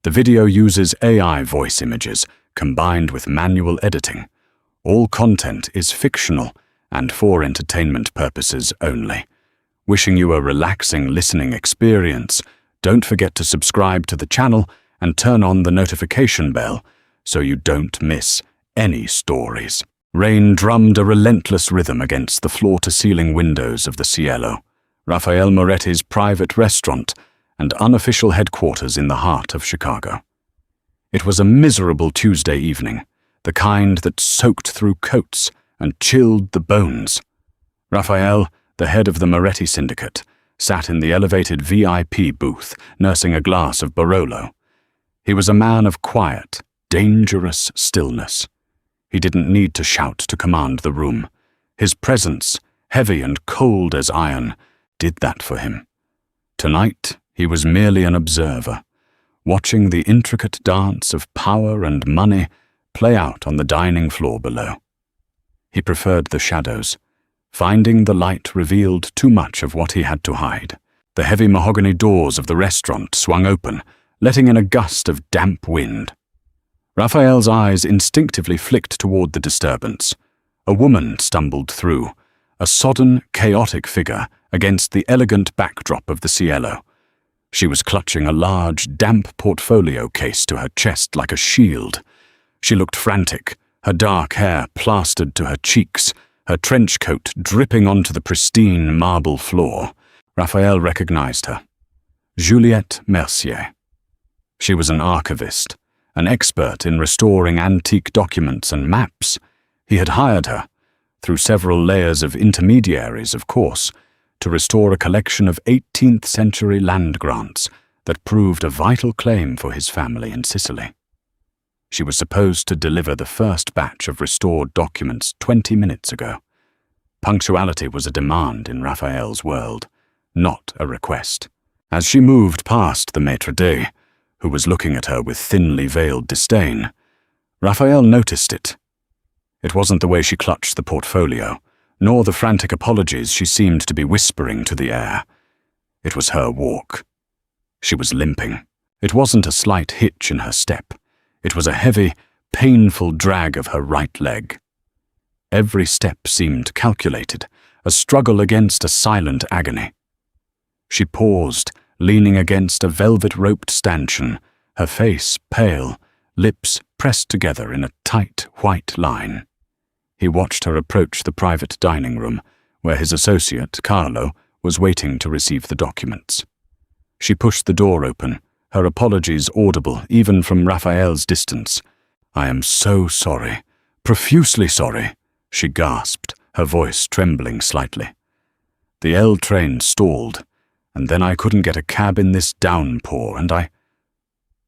The video uses AI voice images combined with manual editing. All content is fictional and for entertainment purposes only. Wishing you a relaxing listening experience, don't forget to subscribe to the channel and turn on the notification bell so you don't miss any stories. Rain drummed a relentless rhythm against the floor-to-ceiling windows of the Cielo, Rafael Moretti's private restaurant and unofficial headquarters in the heart of Chicago. It was a miserable Tuesday evening, the kind that soaked through coats and chilled the bones. Rafael, the head of the Moretti syndicate, sat in the elevated VIP booth, nursing a glass of Barolo. He was a man of quiet, dangerous stillness. He didn't need to shout to command the room. His presence, heavy and cold as iron, did that for him. Tonight, he was merely an observer, watching the intricate dance of power and money play out on the dining floor below. He preferred the shadows. Finding the light revealed too much of what he had to hide. The heavy mahogany doors of the restaurant swung open, letting in a gust of damp wind. Raphael's eyes instinctively flicked toward the disturbance. A woman stumbled through, a sodden, chaotic figure against the elegant backdrop of the Cielo. She was clutching a large, damp portfolio case to her chest like a shield. She looked frantic, her dark hair plastered to her cheeks, her trench coat dripping onto the pristine marble floor. Raphael recognized her. Juliette Mercier. She was an archivist, an expert in restoring antique documents and maps. He had hired her, through several layers of intermediaries, of course, to restore a collection of 18th century land grants that proved a vital claim for his family in Sicily. She was supposed to deliver the first batch of restored documents 20 minutes ago. Punctuality was a demand in Raphael's world, not a request. As she moved past the maitre d', who was looking at her with thinly veiled disdain, Raphael noticed it. It wasn't the way she clutched the portfolio, nor the frantic apologies she seemed to be whispering to the air. It was her walk. She was limping. It wasn't a slight hitch in her step. It was a heavy, painful drag of her right leg. Every step seemed calculated, a struggle against a silent agony. She paused, leaning against a velvet-roped stanchion, her face pale, lips pressed together in a tight, white line. He watched her approach the private dining room, where his associate, Carlo, was waiting to receive the documents. She pushed the door open, her apologies audible even from Raphael's distance. "I am so sorry, profusely sorry," she gasped, her voice trembling slightly. "The L train stalled, and then I couldn't get a cab in this downpour, and I—"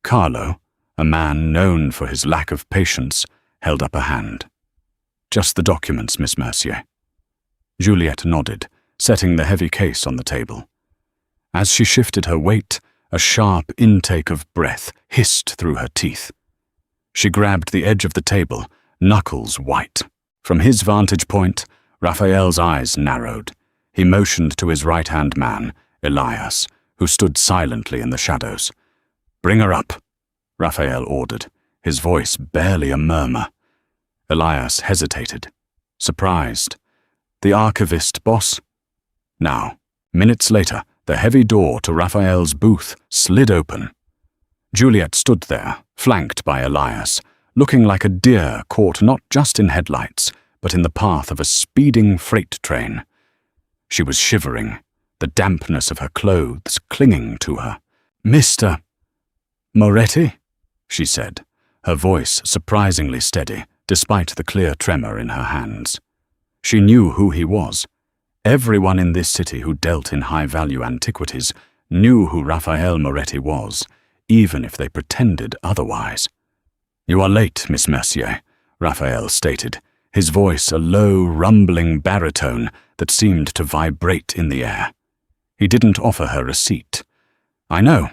Carlo, a man known for his lack of patience, held up a hand. "Just the documents, Miss Mercier." Juliette nodded, setting the heavy case on the table. As she shifted her weight, a sharp intake of breath hissed through her teeth. She grabbed the edge of the table, knuckles white. From his vantage point, Raphael's eyes narrowed. He motioned to his right-hand man, Elias, who stood silently in the shadows. "Bring her up," Raphael ordered, his voice barely a murmur. Elias hesitated, surprised. "The archivist, boss?" Now, minutes later, the heavy door to Raphael's booth slid open. Juliette stood there, flanked by Elias, looking like a deer caught not just in headlights, but in the path of a speeding freight train. She was shivering, the dampness of her clothes clinging to her. "Mr. Moretti?" she said, her voice surprisingly steady, despite the clear tremor in her hands. She knew who he was. Everyone in this city who dealt in high-value antiquities knew who Rafael Moretti was, even if they pretended otherwise. "You are late, Miss Mercier," Raphael stated, his voice a low, rumbling baritone that seemed to vibrate in the air. He didn't offer her a seat. "I know,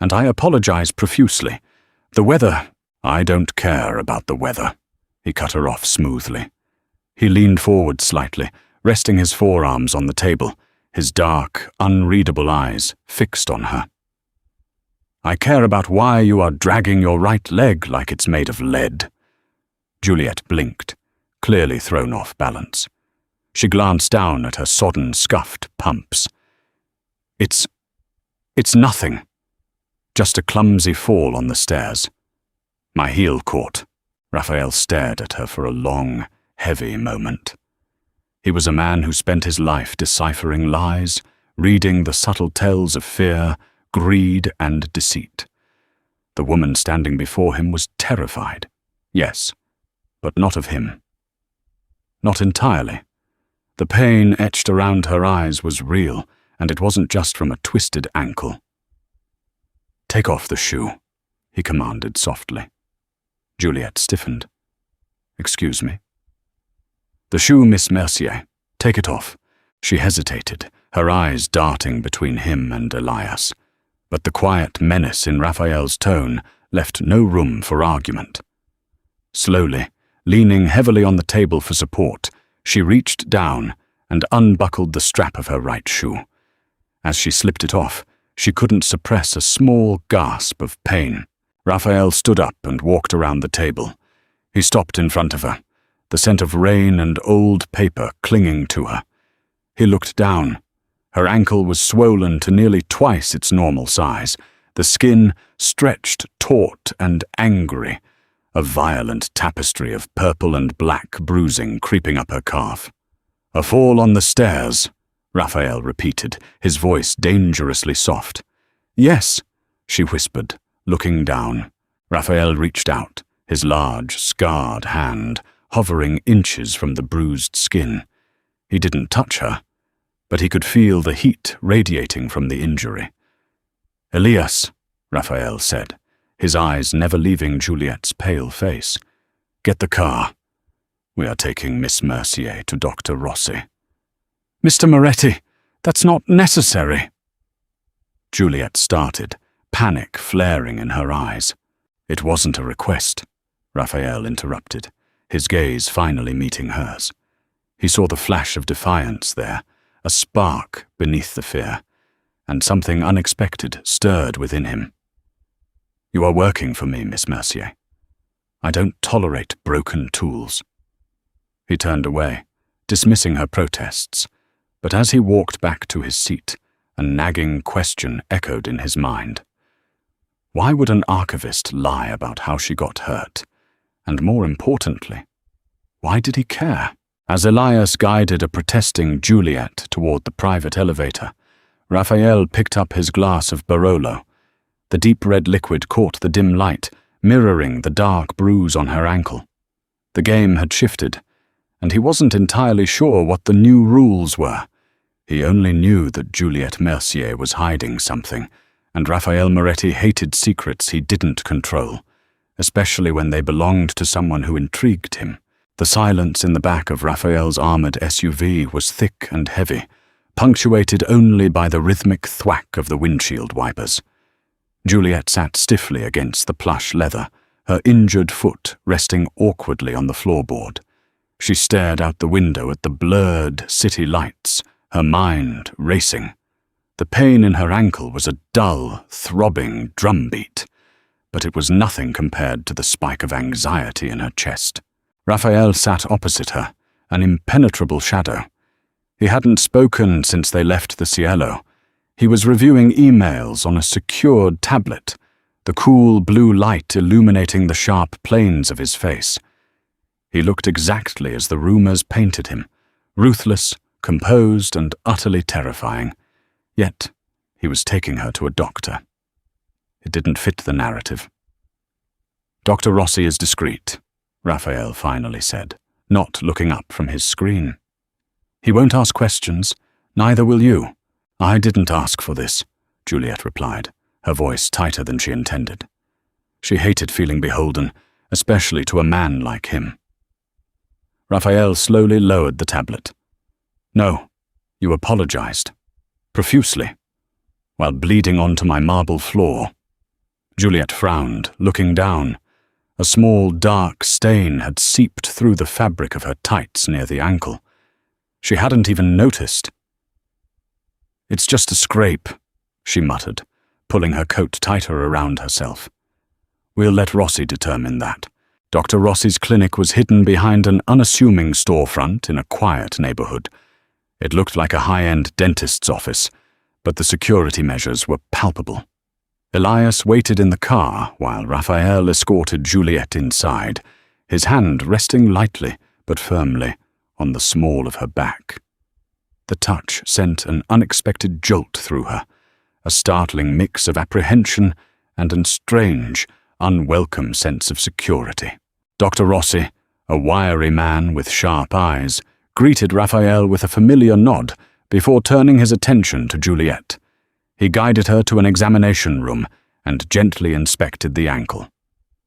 and I apologize profusely. The weather—" "I don't care about the weather," he cut her off smoothly. He leaned forward slightly, resting his forearms on the table, his dark, unreadable eyes fixed on her. I care about why you are dragging your right leg like it's made of lead." Juliet blinked, clearly thrown off balance. She glanced down at her sodden, scuffed pumps. It's nothing. Just a clumsy fall on the stairs. My heel caught." Raphael stared at her for a long, heavy moment. He was a man who spent his life deciphering lies, reading the subtle tells of fear, greed, and deceit. The woman standing before him was terrified, yes, but not of him. Not entirely. The pain etched around her eyes was real, and it wasn't just from a twisted ankle. "Take off the shoe," he commanded softly. Juliet stiffened. "Excuse me?" "The shoe, Miss Mercier. Take it off." She hesitated, her eyes darting between him and Elias, but the quiet menace in Raphael's tone left no room for argument. Slowly, leaning heavily on the table for support, she reached down and unbuckled the strap of her right shoe. As she slipped it off, she couldn't suppress a small gasp of pain. Raphael stood up and walked around the table. He stopped in front of her, the scent of rain and old paper clinging to her. He looked down. Her ankle was swollen to nearly twice its normal size, the skin stretched taut and angry, a violent tapestry of purple and black bruising creeping up her calf. "A fall on the stairs," Raphael repeated, his voice dangerously soft. "Yes," she whispered, looking down. Raphael reached out, his large, scarred hand hovering inches from the bruised skin. He didn't touch her, but he could feel the heat radiating from the injury. "Elias," Raphael said, his eyes never leaving Juliet's pale face. "Get the car. We are taking Miss Mercier to Dr. Rossi." "Mr. Moretti, that's not necessary." Juliet started, panic flaring in her eyes. "It wasn't a request," Raphael interrupted, his gaze finally meeting hers. He saw the flash of defiance there, a spark beneath the fear, and something unexpected stirred within him. "You are working for me, Miss Mercier. I don't tolerate broken tools." He turned away, dismissing her protests, but as he walked back to his seat, a nagging question echoed in his mind. Why would an archivist lie about how she got hurt? And more importantly, why did he care? As Elias guided a protesting Juliet toward the private elevator, Raphael picked up his glass of Barolo. The deep red liquid caught the dim light, mirroring the dark bruise on her ankle. The game had shifted, and he wasn't entirely sure what the new rules were. He only knew that Juliet Mercier was hiding something, and Raphael Moretti hated secrets he didn't control, especially when they belonged to someone who intrigued him. The silence in the back of Raphael's armored SUV was thick and heavy, punctuated only by the rhythmic thwack of the windshield wipers. Juliet sat stiffly against the plush leather, her injured foot resting awkwardly on the floorboard. She stared out the window at the blurred city lights, her mind racing. The pain in her ankle was a dull, throbbing drumbeat, but it was nothing compared to the spike of anxiety in her chest. Raphael sat opposite her, an impenetrable shadow. He hadn't spoken since they left the Cielo. He was reviewing emails on a secured tablet, the cool blue light illuminating the sharp planes of his face. He looked exactly as the rumors painted him, ruthless, composed, and utterly terrifying. Yet, he was taking her to a doctor. It didn't fit the narrative. "Dr. Rossi is discreet," Raphael finally said, not looking up from his screen. "He won't ask questions, neither will you." "I didn't ask for this," Juliet replied, her voice tighter than she intended. She hated feeling beholden, especially to a man like him. Raphael slowly lowered the tablet. "No, you apologized. Profusely, while bleeding onto my marble floor." Juliet frowned, looking down. A small, dark stain had seeped through the fabric of her tights near the ankle. She hadn't even noticed. "It's just a scrape," she muttered, pulling her coat tighter around herself. "We'll let Rossi determine that." Dr. Rossi's clinic was hidden behind an unassuming storefront in a quiet neighborhood. It looked like a high-end dentist's office, but the security measures were palpable. Elias waited in the car while Raphael escorted Juliet inside, his hand resting lightly but firmly on the small of her back. The touch sent an unexpected jolt through her, a startling mix of apprehension and a strange, unwelcome sense of security. Dr. Rossi, a wiry man with sharp eyes, greeted Raphael with a familiar nod before turning his attention to Juliet. He guided her to an examination room and gently inspected the ankle.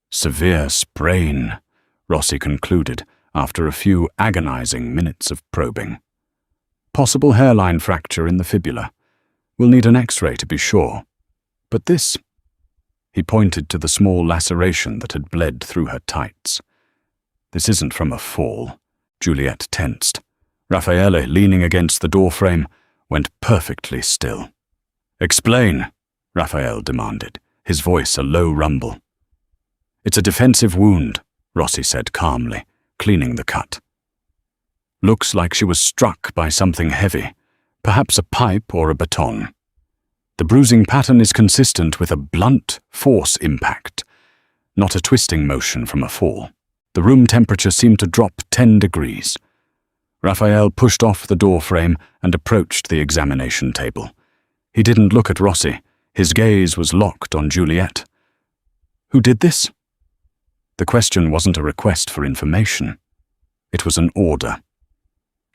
"Severe sprain," Rossi concluded after a few agonizing minutes of probing. "Possible hairline fracture in the fibula. We'll need an X-ray to be sure. But this..." He pointed to the small laceration that had bled through her tights. "This isn't from a fall." Juliet tensed. Raffaele, leaning against the doorframe, went perfectly still. "Explain," Raphael demanded, his voice a low rumble. "It's a defensive wound," Rossi said calmly, cleaning the cut. "Looks like she was struck by something heavy, perhaps a pipe or a baton. The bruising pattern is consistent with a blunt force impact, not a twisting motion from a fall. The room temperature seemed to drop 10 degrees. Raphael pushed off the doorframe and approached the examination table. He didn't look at Rossi. His gaze was locked on Juliet. "Who did this?" The question wasn't a request for information. It was an order.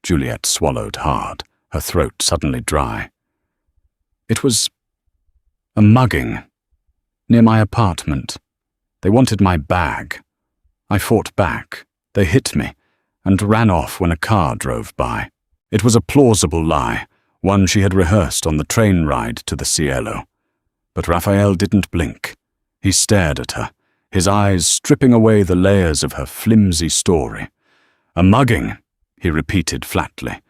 Juliet swallowed hard, her throat suddenly dry. "It was a mugging near my apartment. They wanted my bag. I fought back. They hit me and ran off when a car drove by. It was a plausible lie, one she had rehearsed on the train ride to the Cielo. But Raphael didn't blink. He stared at her, his eyes stripping away the layers of her flimsy story. "A mugging," he repeated flatly.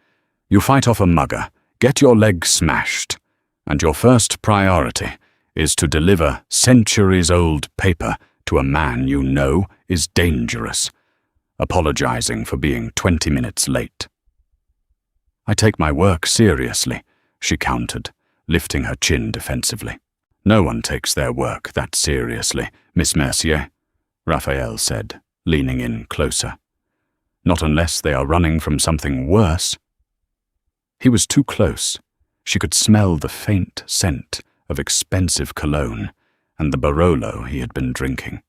"You fight off a mugger, get your leg smashed, and your first priority is to deliver centuries-old paper to a man you know is dangerous, apologizing for being 20 minutes late." "I take my work seriously," she countered, lifting her chin defensively. "No one takes their work that seriously, Miss Mercier," Raphael said, leaning in closer. "Not unless they are running from something worse." He was too close. She could smell the faint scent of expensive cologne and the Barolo he had been drinking.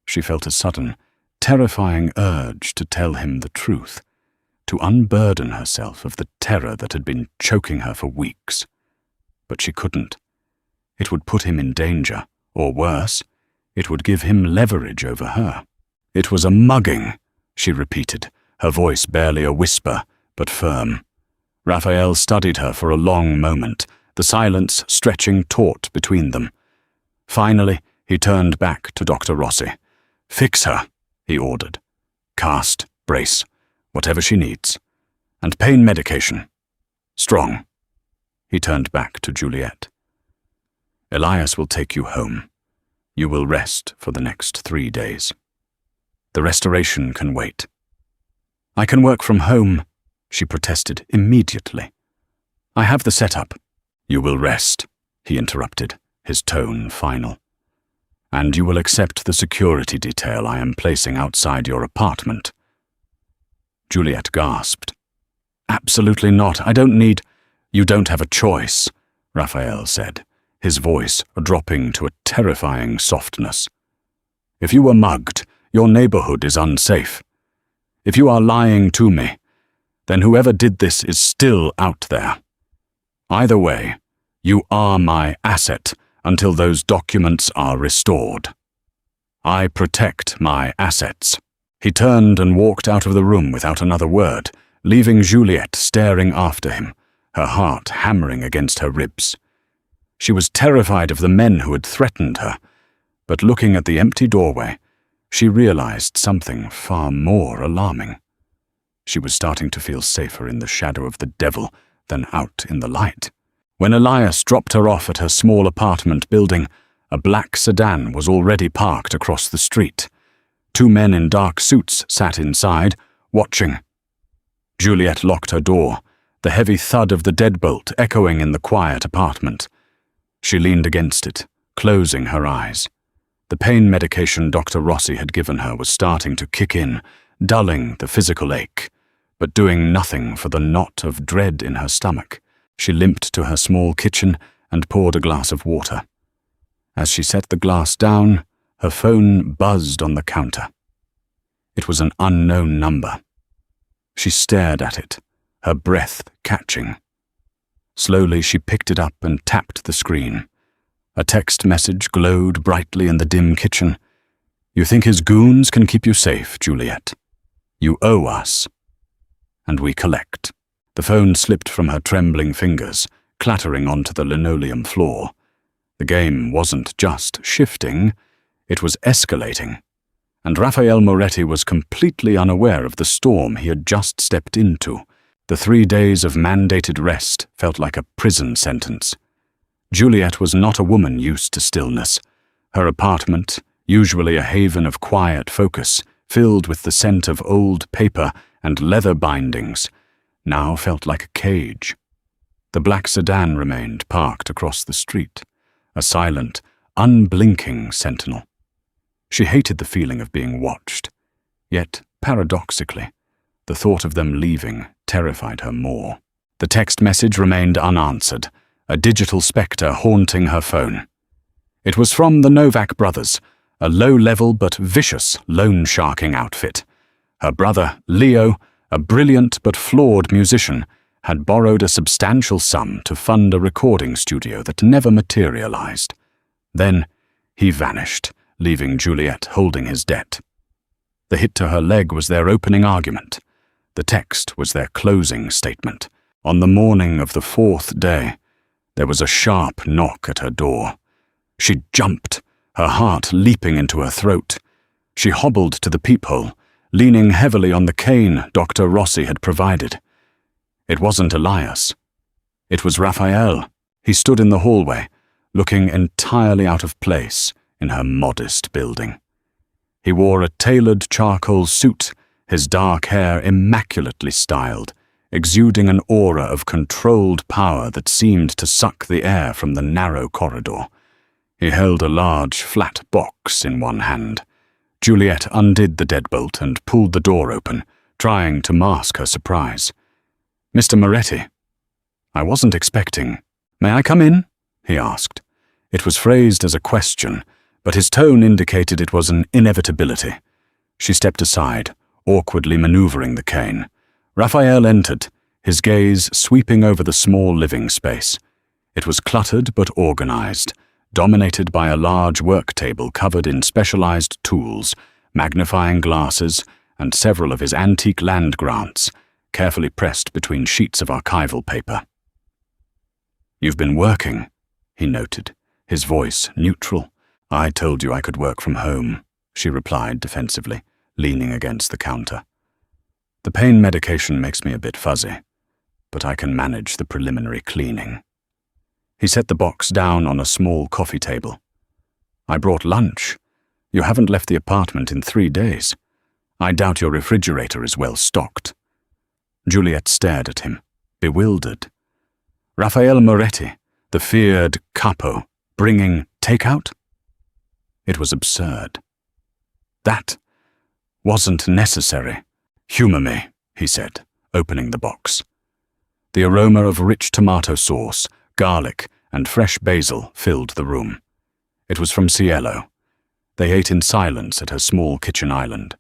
She felt a sudden, terrifying urge to tell him the truth, to unburden herself of the terror that had been choking her for weeks. But she couldn't. It would put him in danger, or worse, it would give him leverage over her. "It was a mugging," she repeated, her voice barely a whisper, but firm. Raphael studied her for a long moment, the silence stretching taut between them. Finally, he turned back to Dr. Rossi. "Fix her," he ordered. "Cast, brace, whatever she needs. And pain medication. Strong." He turned back to Juliet. "Elias will take you home. You will rest for the next 3 days. The restoration can wait." "I can work from home," she protested immediately. "I have the setup." "You will rest," he interrupted, his tone final. "And you will accept the security detail I am placing outside your apartment." Juliet gasped. "Absolutely not. I don't need—" "You don't have a choice," Raphael said, his voice dropping to a terrifying softness. "If you were mugged, your neighborhood is unsafe. If you are lying to me, then whoever did this is still out there. Either way, you are my asset until those documents are restored. I protect my assets." He turned and walked out of the room without another word, leaving Juliet staring after him, her heart hammering against her ribs. She was terrified of the men who had threatened her, but looking at the empty doorway, she realized something far more alarming. She was starting to feel safer in the shadow of the devil than out in the light. When Elias dropped her off at her small apartment building, a black sedan was already parked across the street. 2 men in dark suits sat inside, watching. Juliet locked her door, the heavy thud of the deadbolt echoing in the quiet apartment. She leaned against it, closing her eyes. The pain medication Dr. Rossi had given her was starting to kick in, dulling the physical ache, but doing nothing for the knot of dread in her stomach. She limped to her small kitchen and poured a glass of water. As she set the glass down, her phone buzzed on the counter. It was an unknown number. She stared at it, her breath catching. Slowly she picked it up and tapped the screen. A text message glowed brightly in the dim kitchen. "You think his goons can keep you safe, Juliet? You owe us. And we collect." The phone slipped from her trembling fingers, clattering onto the linoleum floor. The game wasn't just shifting, it was escalating. And Raphael Moretti was completely unaware of the storm he had just stepped into. The 3 days of mandated rest felt like a prison sentence. Juliet was not a woman used to stillness. Her apartment, usually a haven of quiet focus, filled with the scent of old paper and leather bindings, now felt like a cage. The black sedan remained parked across the street, a silent, unblinking sentinel. She hated the feeling of being watched, yet, paradoxically, the thought of them leaving terrified her more. The text message remained unanswered, a digital spectre haunting her phone. It was from the Novak brothers, a low-level but vicious loan-sharking outfit. Her brother, Leo, a brilliant but flawed musician, had borrowed a substantial sum to fund a recording studio that never materialized. Then he vanished, leaving Juliet holding his debt. The hit to her leg was their opening argument. The text was their closing statement. On the morning of the 4th day, there was a sharp knock at her door. She jumped, her heart leaping into her throat. She hobbled to the peephole, leaning heavily on the cane Dr. Rossi had provided. It wasn't Elias. It was Raphael. He stood in the hallway, looking entirely out of place in her modest building. He wore a tailored charcoal suit, his dark hair immaculately styled, exuding an aura of controlled power that seemed to suck the air from the narrow corridor. He held a large, flat box in one hand. Juliet undid the deadbolt and pulled the door open, trying to mask her surprise. "Mr. Moretti, I wasn't expecting. May I come in?" he asked. It was phrased as a question, but his tone indicated it was an inevitability. She stepped aside, awkwardly maneuvering the cane. Raphael entered, his gaze sweeping over the small living space. It was cluttered but organized, dominated by a large work table covered in specialized tools, magnifying glasses, and several of his antique land grants, carefully pressed between sheets of archival paper. "You've been working," he noted, his voice neutral. "I told you I could work from home," she replied defensively, leaning against the counter. "The pain medication makes me a bit fuzzy, but I can manage the preliminary cleaning." He set the box down on a small coffee table. "I brought lunch. You haven't left the apartment in 3 days. I doubt your refrigerator is well stocked." Juliet stared at him, bewildered. Raphael Moretti, the feared capo, bringing takeout? It was absurd. "That wasn't necessary. Humor me," he said, opening the box. The aroma of rich tomato sauce, garlic, and fresh basil filled the room. It was from Cielo. They ate in silence at her small kitchen island.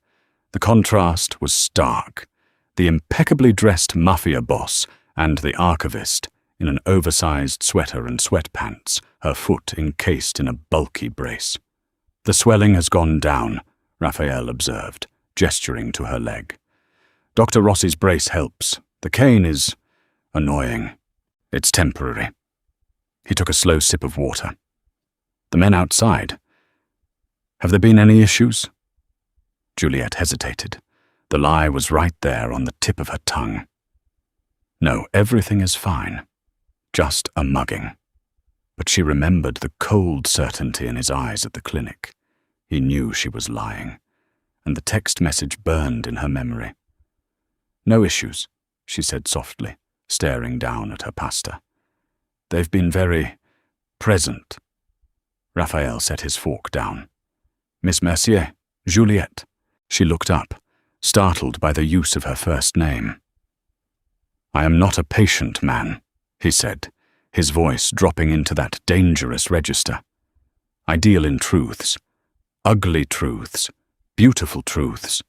The contrast was stark. The impeccably dressed Mafia boss and the archivist in an oversized sweater and sweatpants, her foot encased in a bulky brace. "The swelling has gone down," Raphael observed, gesturing to her leg. "Dr. Rossi's brace helps. The cane is annoying. It's temporary." He took a slow sip of water. "The men outside. Have there been any issues?" Juliet hesitated. The lie was right there on the tip of her tongue. "No, everything is fine." Just a mugging. But she remembered the cold certainty in his eyes at the clinic. He knew she was lying, and the text message burned in her memory. "No issues," she said softly, staring down at her pasta. "They've been very present." Raphael set his fork down. "Miss Mercier, Juliette." She looked up, startled by the use of her first name. "I am not a patient man," he said, his voice dropping into that dangerous register. "I deal in truths, ugly truths, beautiful truths,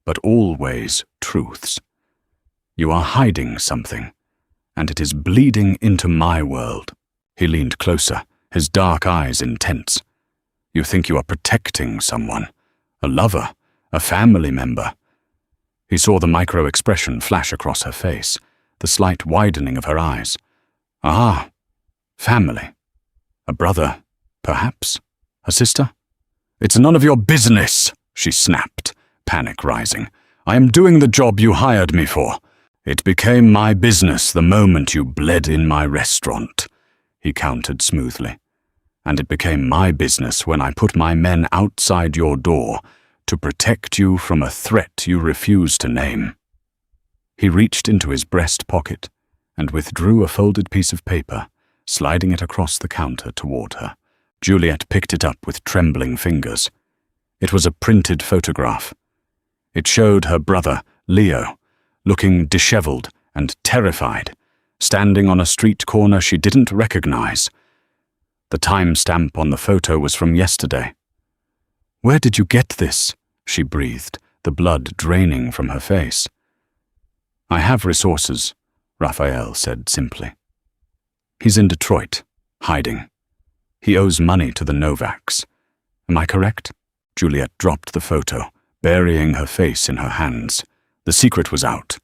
but always truths. You are hiding something, and it is bleeding into my world." He leaned closer, his dark eyes intense. "You think you are protecting someone, a lover, a family member." He saw the micro-expression flash across her face, the slight widening of her eyes. "Ah, family. A brother, perhaps? A sister?" "It's none of your business," she snapped, panic rising. "I am doing the job you hired me for. It became my business the moment you bled in my restaurant," he countered smoothly. "And it became my business when I put my men outside your door to protect you from a threat you refuse to name." He reached into his breast pocket and withdrew a folded piece of paper, sliding it across the counter toward her. Juliette picked it up with trembling fingers. It was a printed photograph. It showed her brother, Leo, looking disheveled and terrified, standing on a street corner she didn't recognize. The timestamp on the photo was from yesterday. "Where did you get this?" she breathed, the blood draining from her face. "I have resources," Raphael said simply. "He's in Detroit, hiding. He owes money to the Novaks. Am I correct?" Juliette dropped the photo, burying her face in her hands. The secret was out.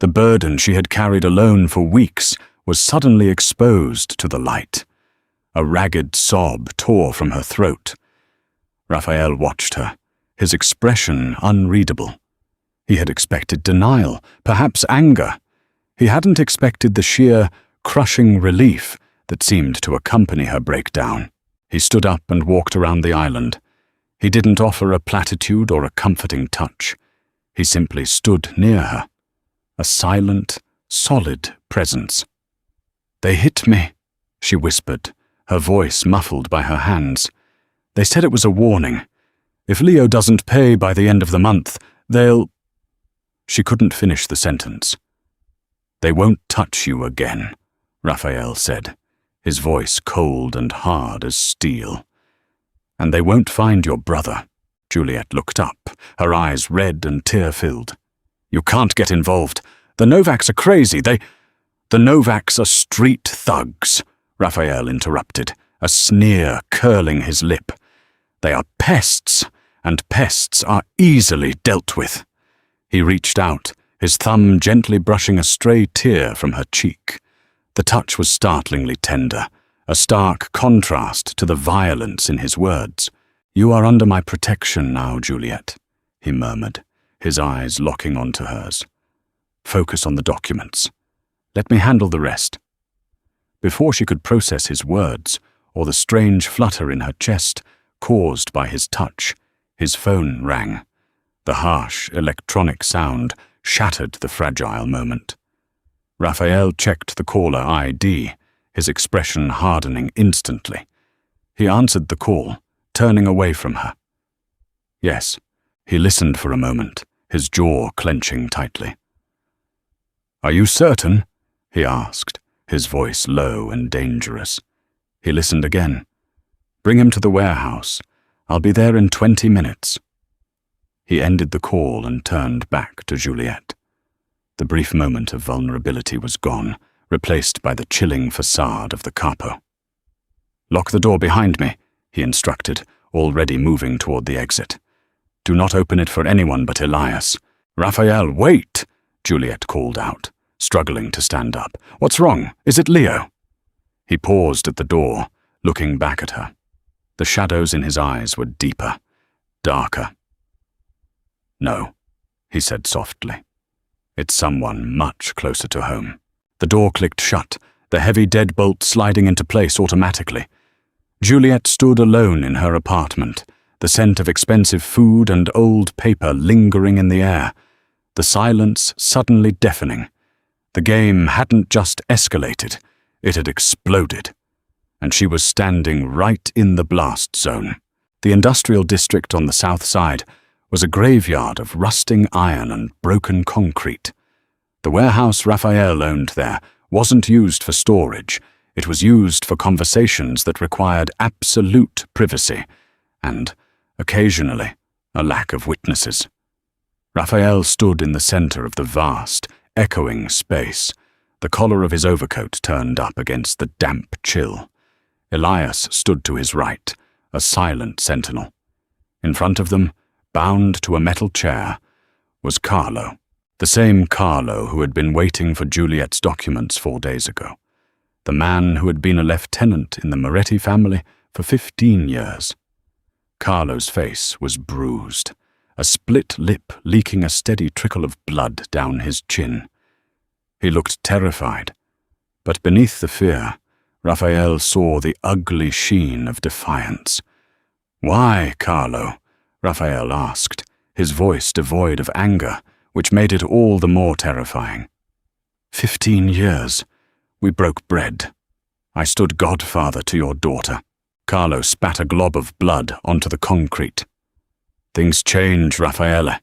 The burden she had carried alone for weeks was suddenly exposed to the light. A ragged sob tore from her throat. Raphael watched her, his expression unreadable. He had expected denial, perhaps anger. He hadn't expected the sheer, crushing relief that seemed to accompany her breakdown. He stood up and walked around the island. He didn't offer a platitude or a comforting touch. He simply stood near her, a silent, solid presence. "They hit me," she whispered, her voice muffled by her hands. "They said it was a warning. If Leo doesn't pay by the end of the month, they'll—" She couldn't finish the sentence. "They won't touch you again," Raphael said, his voice cold and hard as steel. "And they won't find your brother." Juliette looked up, her eyes red and tear-filled. "You can't get involved. The Novaks are crazy. The Novaks are street thugs," Raphael interrupted, a sneer curling his lip. "They are pests, and pests are easily dealt with." He reached out, his thumb gently brushing a stray tear from her cheek. The touch was startlingly tender, a stark contrast to the violence in his words. "You are under my protection now, Juliette," he murmured, his eyes locking onto hers. "Focus on the documents. Let me handle the rest." Before she could process his words, or the strange flutter in her chest caused by his touch, his phone rang. The harsh, electronic sound shattered the fragile moment. Raphael checked the caller ID, his expression hardening instantly. He answered the call, turning away from her. "Yes." He listened for a moment, his jaw clenching tightly. "Are you certain?" he asked, his voice low and dangerous. He listened again. "Bring him to the warehouse. I'll be there in 20 minutes. He ended the call and turned back to Juliette. The brief moment of vulnerability was gone, replaced by the chilling facade of the capo. "Lock the door behind me," he instructed, already moving toward the exit. "Do not open it for anyone but Elias." "Raphael, wait!" Juliette called out, struggling to stand up. "What's wrong? Is it Leo?" He paused at the door, looking back at her. The shadows in his eyes were deeper, darker. "No," he said softly. "It's someone much closer to home." The door clicked shut, the heavy deadbolt sliding into place automatically. Juliet stood alone in her apartment, the scent of expensive food and old paper lingering in the air, the silence suddenly deafening. The game hadn't just escalated, it had exploded, and she was standing right in the blast zone. The industrial district on the south side was a graveyard of rusting iron and broken concrete. The warehouse Raphael owned there wasn't used for storage, it was used for conversations that required absolute privacy, and, occasionally, a lack of witnesses. Raphael stood in the center of the vast, echoing space, the collar of his overcoat turned up against the damp chill. Elias stood to his right, a silent sentinel. In front of them, bound to a metal chair, was Carlo, the same Carlo who had been waiting for Juliet's documents 4 days ago, the man who had been a lieutenant in the Moretti family for 15 years. Carlo's face was bruised, a split lip leaking a steady trickle of blood down his chin. He looked terrified, but beneath the fear, Raphael saw the ugly sheen of defiance. "Why, Carlo?" Raphael asked, his voice devoid of anger, which made it all the more terrifying. 15 years. We broke bread. I stood godfather to your daughter." Carlo spat a glob of blood onto the concrete. "Things change, Raffaele.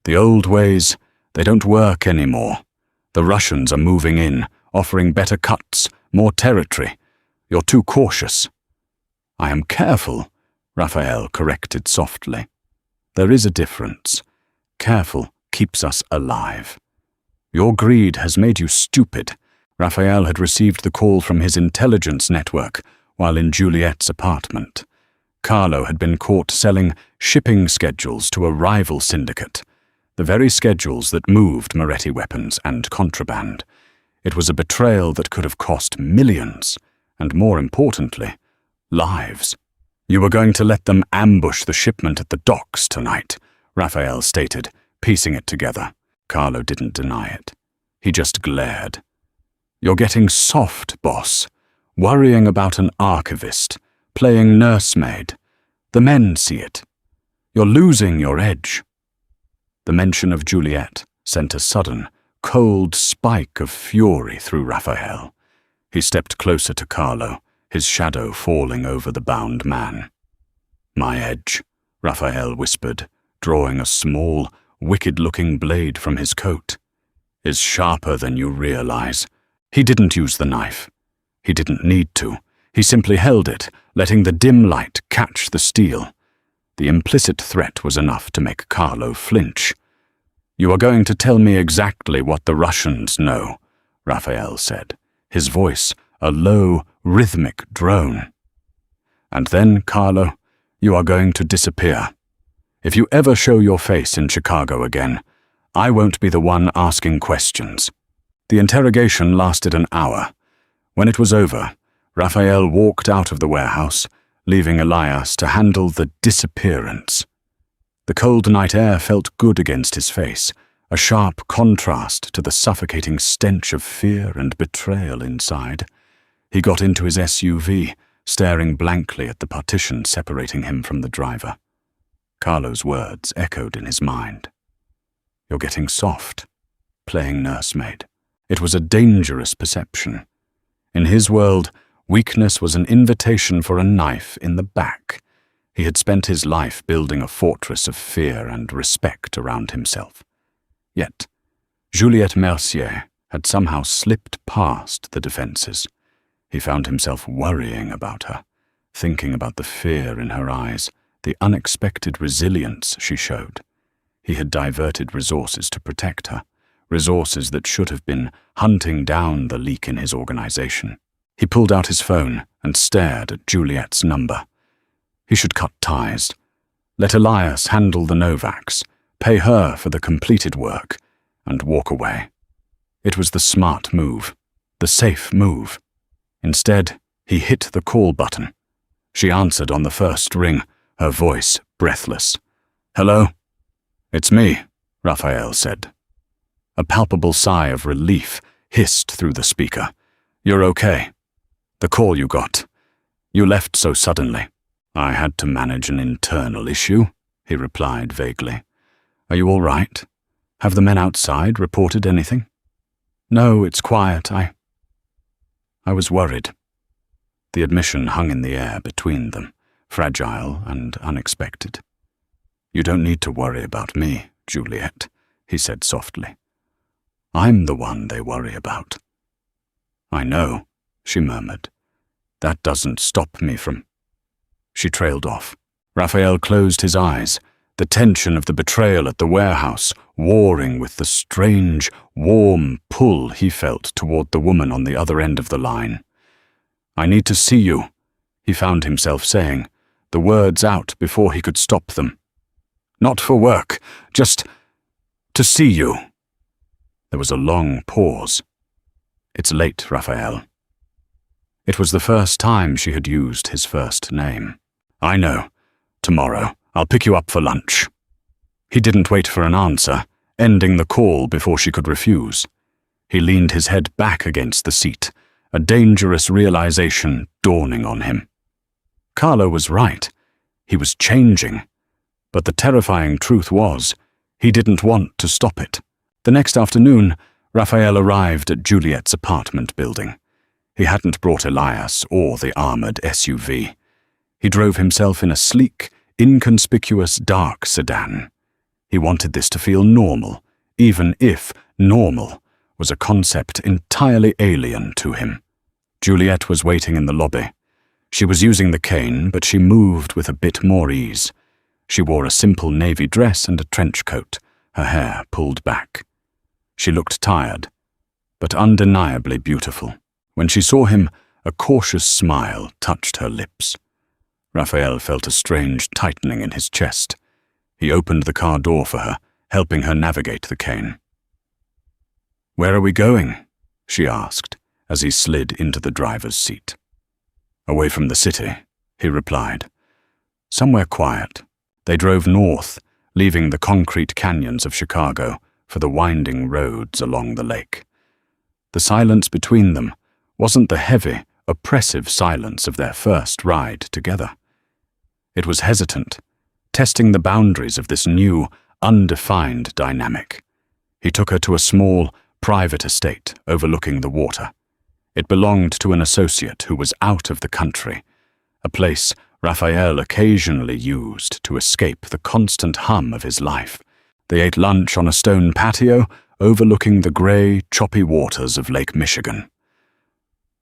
The old ways, they don't work anymore. The Russians are moving in, offering better cuts, more territory. You're too cautious." "I am careful," Raphael corrected softly. "There is a difference. Careful keeps us alive. Your greed has made you stupid." Raphael had received the call from his intelligence network while in Juliet's apartment. Carlo had been caught selling shipping schedules to a rival syndicate, the very schedules that moved Moretti weapons and contraband. It was a betrayal that could have cost millions, and more importantly, lives. "You were going to let them ambush the shipment at the docks tonight," Raphael stated, piecing it together. Carlo didn't deny it. He just glared. "You're getting soft, boss. Worrying about an archivist, playing nursemaid. The men see it. You're losing your edge." The mention of Juliet sent a sudden, cold spike of fury through Raphael. He stepped closer to Carlo, his shadow falling over the bound man. "My edge," Raphael whispered, drawing a small, wicked-looking blade from his coat, "is sharper than you realize." He didn't use the knife. He didn't need to. He simply held it, letting the dim light catch the steel. The implicit threat was enough to make Carlo flinch. "You are going to tell me exactly what the Russians know," Raphael said, his voice a low, rhythmic drone. "And then, Carlo, you are going to disappear. If you ever show your face in Chicago again, I won't be the one asking questions." The interrogation lasted an hour. When it was over, Raphael walked out of the warehouse, leaving Elias to handle the disappearance. The cold night air felt good against his face, a sharp contrast to the suffocating stench of fear and betrayal inside. He got into his SUV, staring blankly at the partition separating him from the driver. Carlo's words echoed in his mind. "You're getting soft, playing nursemaid." It was a dangerous perception. In his world, weakness was an invitation for a knife in the back. He had spent his life building a fortress of fear and respect around himself. Yet, Juliette Mercier had somehow slipped past the defenses. He found himself worrying about her, thinking about the fear in her eyes, the unexpected resilience she showed. He had diverted resources to protect her, resources that should have been hunting down the leak in his organization. He pulled out his phone and stared at Juliet's number. He should cut ties. Let Elias handle the Novaks, pay her for the completed work, and walk away. It was the smart move, the safe move. Instead, he hit the call button. She answered on the first ring, her voice breathless. "Hello?" "It's me," Raphael said. A palpable sigh of relief hissed through the speaker. You're okay. The call you got. You left so suddenly. I had to manage an internal issue, he replied vaguely. Are you all right? Have the men outside reported anything? No, it's quiet. I was worried. The admission hung in the air between them, fragile and unexpected. You don't need to worry about me, Juliet, he said softly. I'm the one they worry about. I know, she murmured. That doesn't stop me from... She trailed off. Raphael closed his eyes, the tension of the betrayal at the warehouse warring with the strange, warm pull he felt toward the woman on the other end of the line. I need to see you, he found himself saying, the words out before he could stop them. Not for work, just to see you. There was a long pause. It's late, Raphael. It was the first time she had used his first name. I know. Tomorrow, I'll pick you up for lunch. He didn't wait for an answer, ending the call before she could refuse. He leaned his head back against the seat, a dangerous realization dawning on him. Carlo was right. He was changing. But the terrifying truth was, he didn't want to stop it. The next afternoon, Raphael arrived at Juliet's apartment building. He hadn't brought Elias or the armored SUV. He drove himself in a sleek, inconspicuous dark sedan. He wanted this to feel normal, even if normal was a concept entirely alien to him. Juliet was waiting in the lobby. She was using the cane, but she moved with a bit more ease. She wore a simple navy dress and a trench coat, her hair pulled back. She looked tired, but undeniably beautiful. When she saw him, a cautious smile touched her lips. Raphael felt a strange tightening in his chest. He opened the car door for her, helping her navigate the cane. "Where are we going?" she asked, as he slid into the driver's seat. "Away from the city," he replied. "Somewhere quiet." They drove north, leaving the concrete canyons of Chicago for the winding roads along the lake. The silence between them wasn't the heavy, oppressive silence of their first ride together. It was hesitant, testing the boundaries of this new, undefined dynamic. He took her to a small, private estate overlooking the water. It belonged to an associate who was out of the country, a place Raphael occasionally used to escape the constant hum of his life. They ate lunch on a stone patio overlooking the gray, choppy waters of Lake Michigan.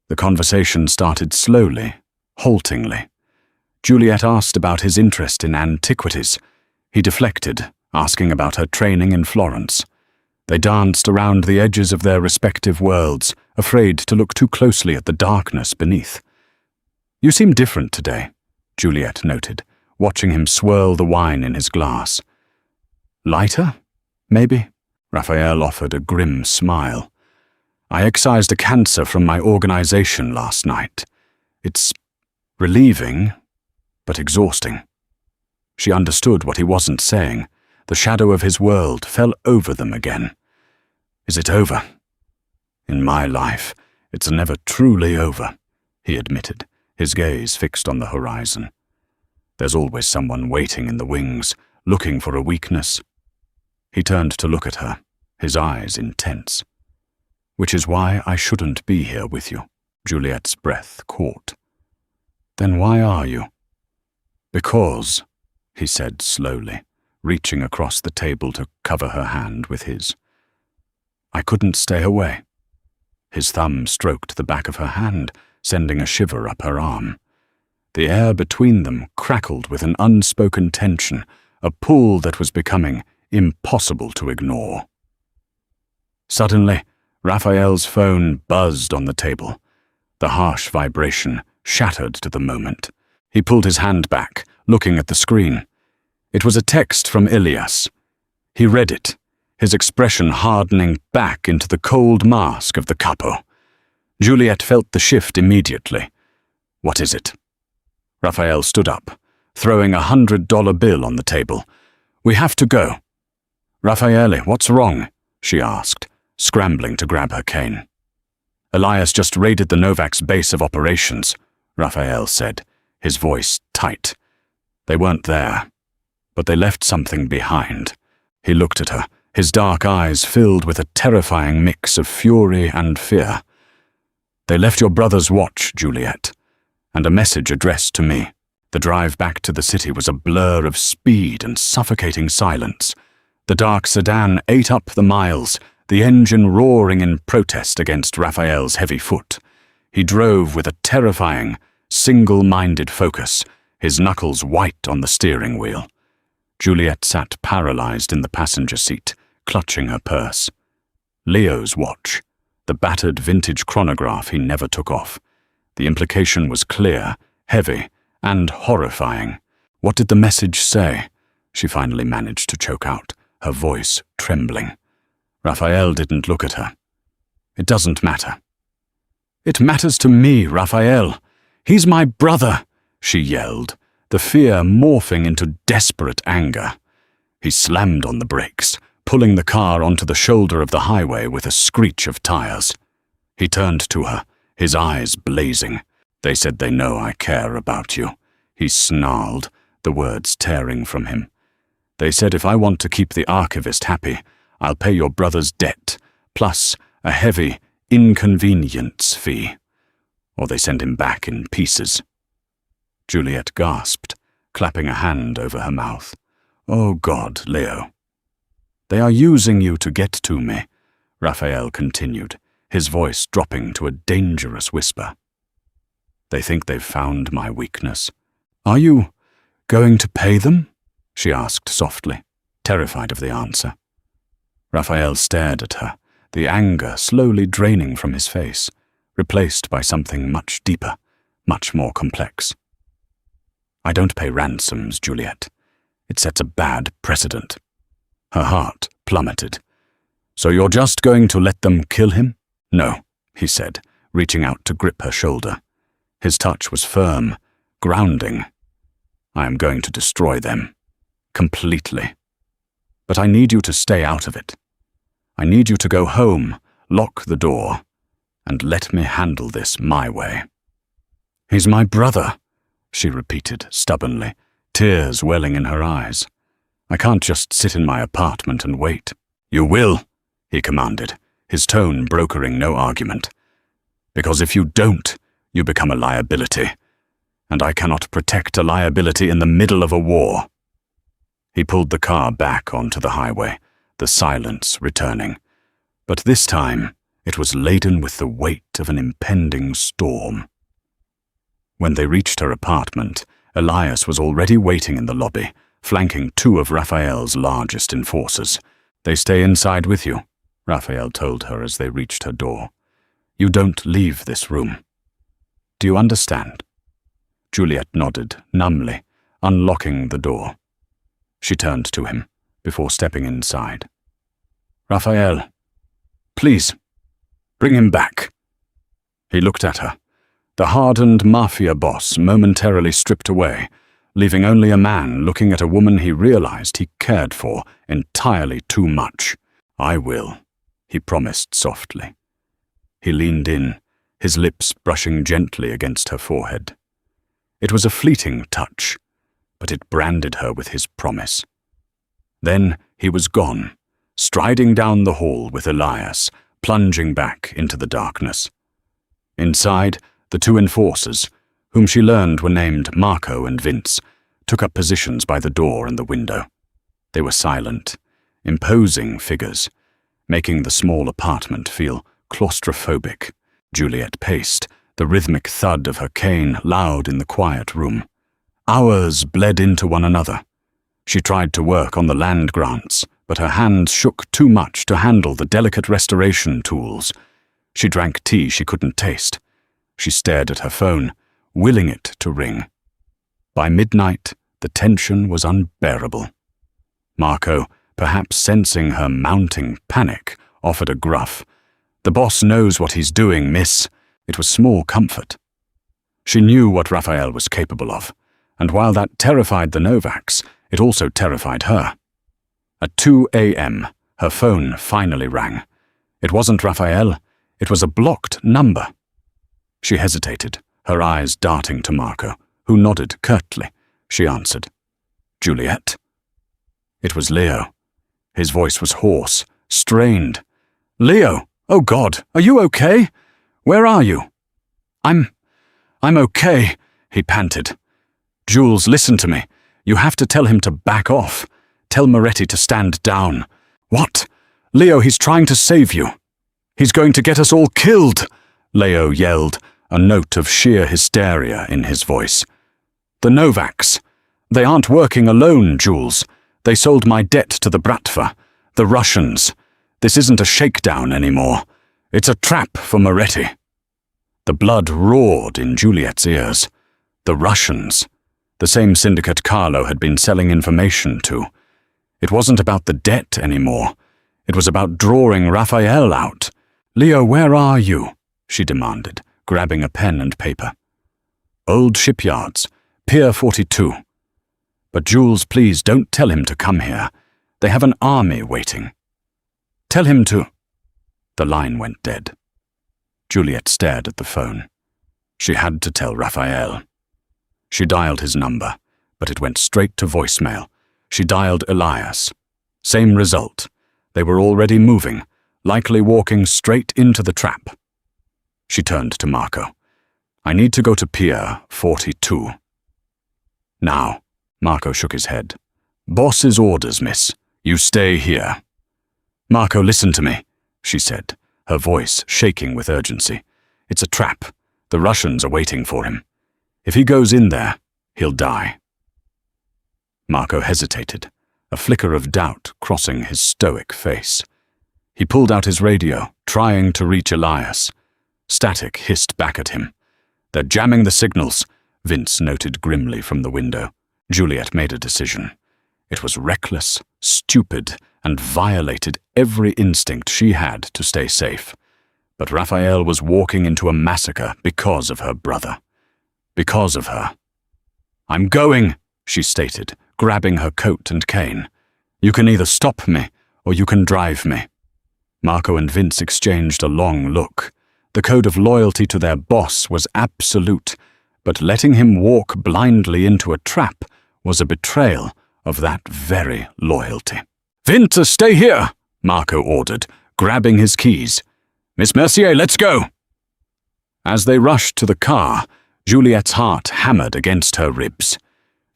The conversation started slowly, haltingly. Juliet asked about his interest in antiquities. He deflected, asking about her training in Florence. They danced around the edges of their respective worlds, afraid to look too closely at the darkness beneath. "You seem different today," Juliet noted, watching him swirl the wine in his glass. "Lighter, maybe?" Raphael offered a grim smile. "I excised a cancer from my organization last night. It's relieving, but exhausting." She understood what he wasn't saying. The shadow of his world fell over them again. "Is it over?" "In my life, it's never truly over," he admitted, his gaze fixed on the horizon. "There's always someone waiting in the wings, looking for a weakness." He turned to look at her, his eyes intense. "Which is why I shouldn't be here with you," Juliet's breath caught. "Then why are you?" "Because," he said slowly, reaching across the table to cover her hand with his. "I couldn't stay away." His thumb stroked the back of her hand, sending a shiver up her arm. The air between them crackled with an unspoken tension, a pull that was becoming impossible to ignore. Suddenly, Raphael's phone buzzed on the table. The harsh vibration shattered to the moment. He pulled his hand back, looking at the screen. It was a text from Elias. He read it, his expression hardening back into the cold mask of the capo. Juliet felt the shift immediately. "What is it?" Raphael stood up, throwing a $100 bill on the table. "We have to go." "Raffaele, what's wrong?" she asked, scrambling to grab her cane. Elias just raided the Novak's base of operations, Raphael said, his voice tight. They weren't there, but they left something behind. He looked at her, his dark eyes filled with a terrifying mix of fury and fear. They left your brother's watch, Juliet, and a message addressed to me. The drive back to the city was a blur of speed and suffocating silence. The dark sedan ate up the miles, the engine roaring in protest against Raphael's heavy foot. He drove with a terrifying, single-minded focus, his knuckles white on the steering wheel. Juliet sat paralyzed in the passenger seat, clutching her purse. Leo's watch, the battered vintage chronograph he never took off. The implication was clear, heavy, and horrifying. What did the message say? She finally managed to choke out, her voice trembling. Raphael didn't look at her. It doesn't matter. It matters to me, Raphael. He's my brother, she yelled, the fear morphing into desperate anger. He slammed on the brakes, pulling the car onto the shoulder of the highway with a screech of tires. He turned to her, his eyes blazing. They said they know I care about you. He snarled, the words tearing from him. They said if I want to keep the archivist happy, I'll pay your brother's debt, plus a heavy inconvenience fee. Or they send him back in pieces. Juliet gasped, clapping a hand over her mouth. Oh God, Leo. They are using you to get to me, Raphael continued, his voice dropping to a dangerous whisper. They think they've found my weakness. Are you going to pay them? She asked softly, terrified of the answer. Raphael stared at her, the anger slowly draining from his face, replaced by something much deeper, much more complex. I don't pay ransoms, Juliet. It sets a bad precedent. Her heart plummeted. So you're just going to let them kill him? No, he said, reaching out to grip her shoulder. His touch was firm, grounding. I am going to destroy them. Completely. But I need you to stay out of it. I need you to go home, lock the door, and let me handle this my way. He's my brother, she repeated stubbornly, tears welling in her eyes. I can't just sit in my apartment and wait. You will, he commanded, his tone brokering no argument. Because if you don't, you become a liability, and I cannot protect a liability in the middle of a war. He pulled the car back onto the highway, the silence returning. But this time, it was laden with the weight of an impending storm. When they reached her apartment, Elias was already waiting in the lobby, flanking two of Raphael's largest enforcers. They stay inside with you, Raphael told her as they reached her door. You don't leave this room. Do you understand? Juliet nodded, numbly, unlocking the door. She turned to him, before stepping inside. Raphael, please, bring him back. He looked at her, the hardened Mafia boss momentarily stripped away, leaving only a man looking at a woman he realized he cared for entirely too much. I will, he promised softly. He leaned in, his lips brushing gently against her forehead. It was a fleeting touch, but it branded her with his promise. Then he was gone, striding down the hall with Elias, plunging back into the darkness. Inside, the two enforcers, whom she learned were named Marco and Vince, took up positions by the door and the window. They were silent, imposing figures, making the small apartment feel claustrophobic. Juliet paced, the rhythmic thud of her cane loud in the quiet room. Hours bled into one another. She tried to work on the land grants, but her hands shook too much to handle the delicate restoration tools. She drank tea she couldn't taste. She stared at her phone, willing it to ring. By midnight, the tension was unbearable. Marco, perhaps sensing her mounting panic, offered a gruff. The boss knows what he's doing, miss. It was small comfort. She knew what Raphael was capable of, and while that terrified the Novaks, it also terrified her. At 2 a.m., her phone finally rang. It wasn't Raphael, It was a blocked number. She hesitated, her eyes darting to Marco, who nodded curtly. She answered. "Juliet?" It was Leo. His voice was hoarse, strained. "Leo! Oh God, are you okay? Where are you?" I'm okay," he panted. "Jules, listen to me. You have to tell him to back off. Tell Moretti to stand down." "What? Leo, he's trying to save you." "He's going to get us all killed," Leo yelled, a note of sheer hysteria in his voice. "The Novaks. They aren't working alone, Jules. They sold my debt to the Bratva, the Russians. This isn't a shakedown anymore. It's a trap for Moretti." The blood roared in Juliet's ears. The Russians. The same syndicate Carlo had been selling information to. It wasn't about the debt anymore. It was about drawing Raphael out. "Leo, where are you?" she demanded, grabbing a pen and paper. "Old shipyards, Pier 42. But Jules, please don't tell him to come here. They have an army waiting. Tell him to—" The line went dead. Juliet stared at the phone. She had to tell Raphael. She dialed his number, but it went straight to voicemail. She dialed Elias. Same result. They were already moving, likely walking straight into the trap. She turned to Marco. "I need to go to Pier 42. "Now." Marco shook his head. "Boss's orders, miss. You stay here." "Marco, listen to me," she said, her voice shaking with urgency. "It's a trap. The Russians are waiting for him. If he goes in there, he'll die." Marco hesitated, a flicker of doubt crossing his stoic face. He pulled out his radio, trying to reach Elias. Static hissed back at him. "They're jamming the signals," Vince noted grimly from the window. Juliet made a decision. It was reckless, stupid, and violated every instinct she had to stay safe. But Raphael was walking into a massacre because of her brother. Because of her. "I'm going," she stated, grabbing her coat and cane. "You can either stop me, or you can drive me." Marco and Vince exchanged a long look. The code of loyalty to their boss was absolute, but letting him walk blindly into a trap was a betrayal of that very loyalty. "Vince, stay here," Marco ordered, grabbing his keys. "Miss Mercier, let's go." As they rushed to the car, Juliet's heart hammered against her ribs.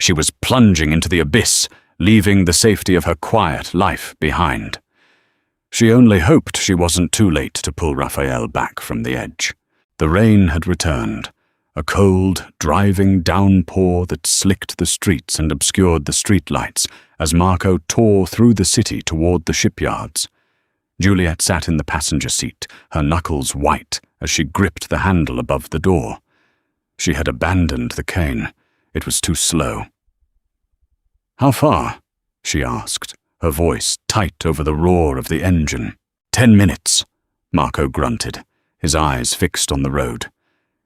She was plunging into the abyss, leaving the safety of her quiet life behind. She only hoped she wasn't too late to pull Raphael back from the edge. The rain had returned, a cold, driving downpour that slicked the streets and obscured the streetlights as Marco tore through the city toward the shipyards. Juliet sat in the passenger seat, her knuckles white as she gripped the handle above the door. She had abandoned the cane. It was too slow. "How far?" she asked, her voice tight over the roar of the engine. 10 minutes, Marco grunted, his eyes fixed on the road.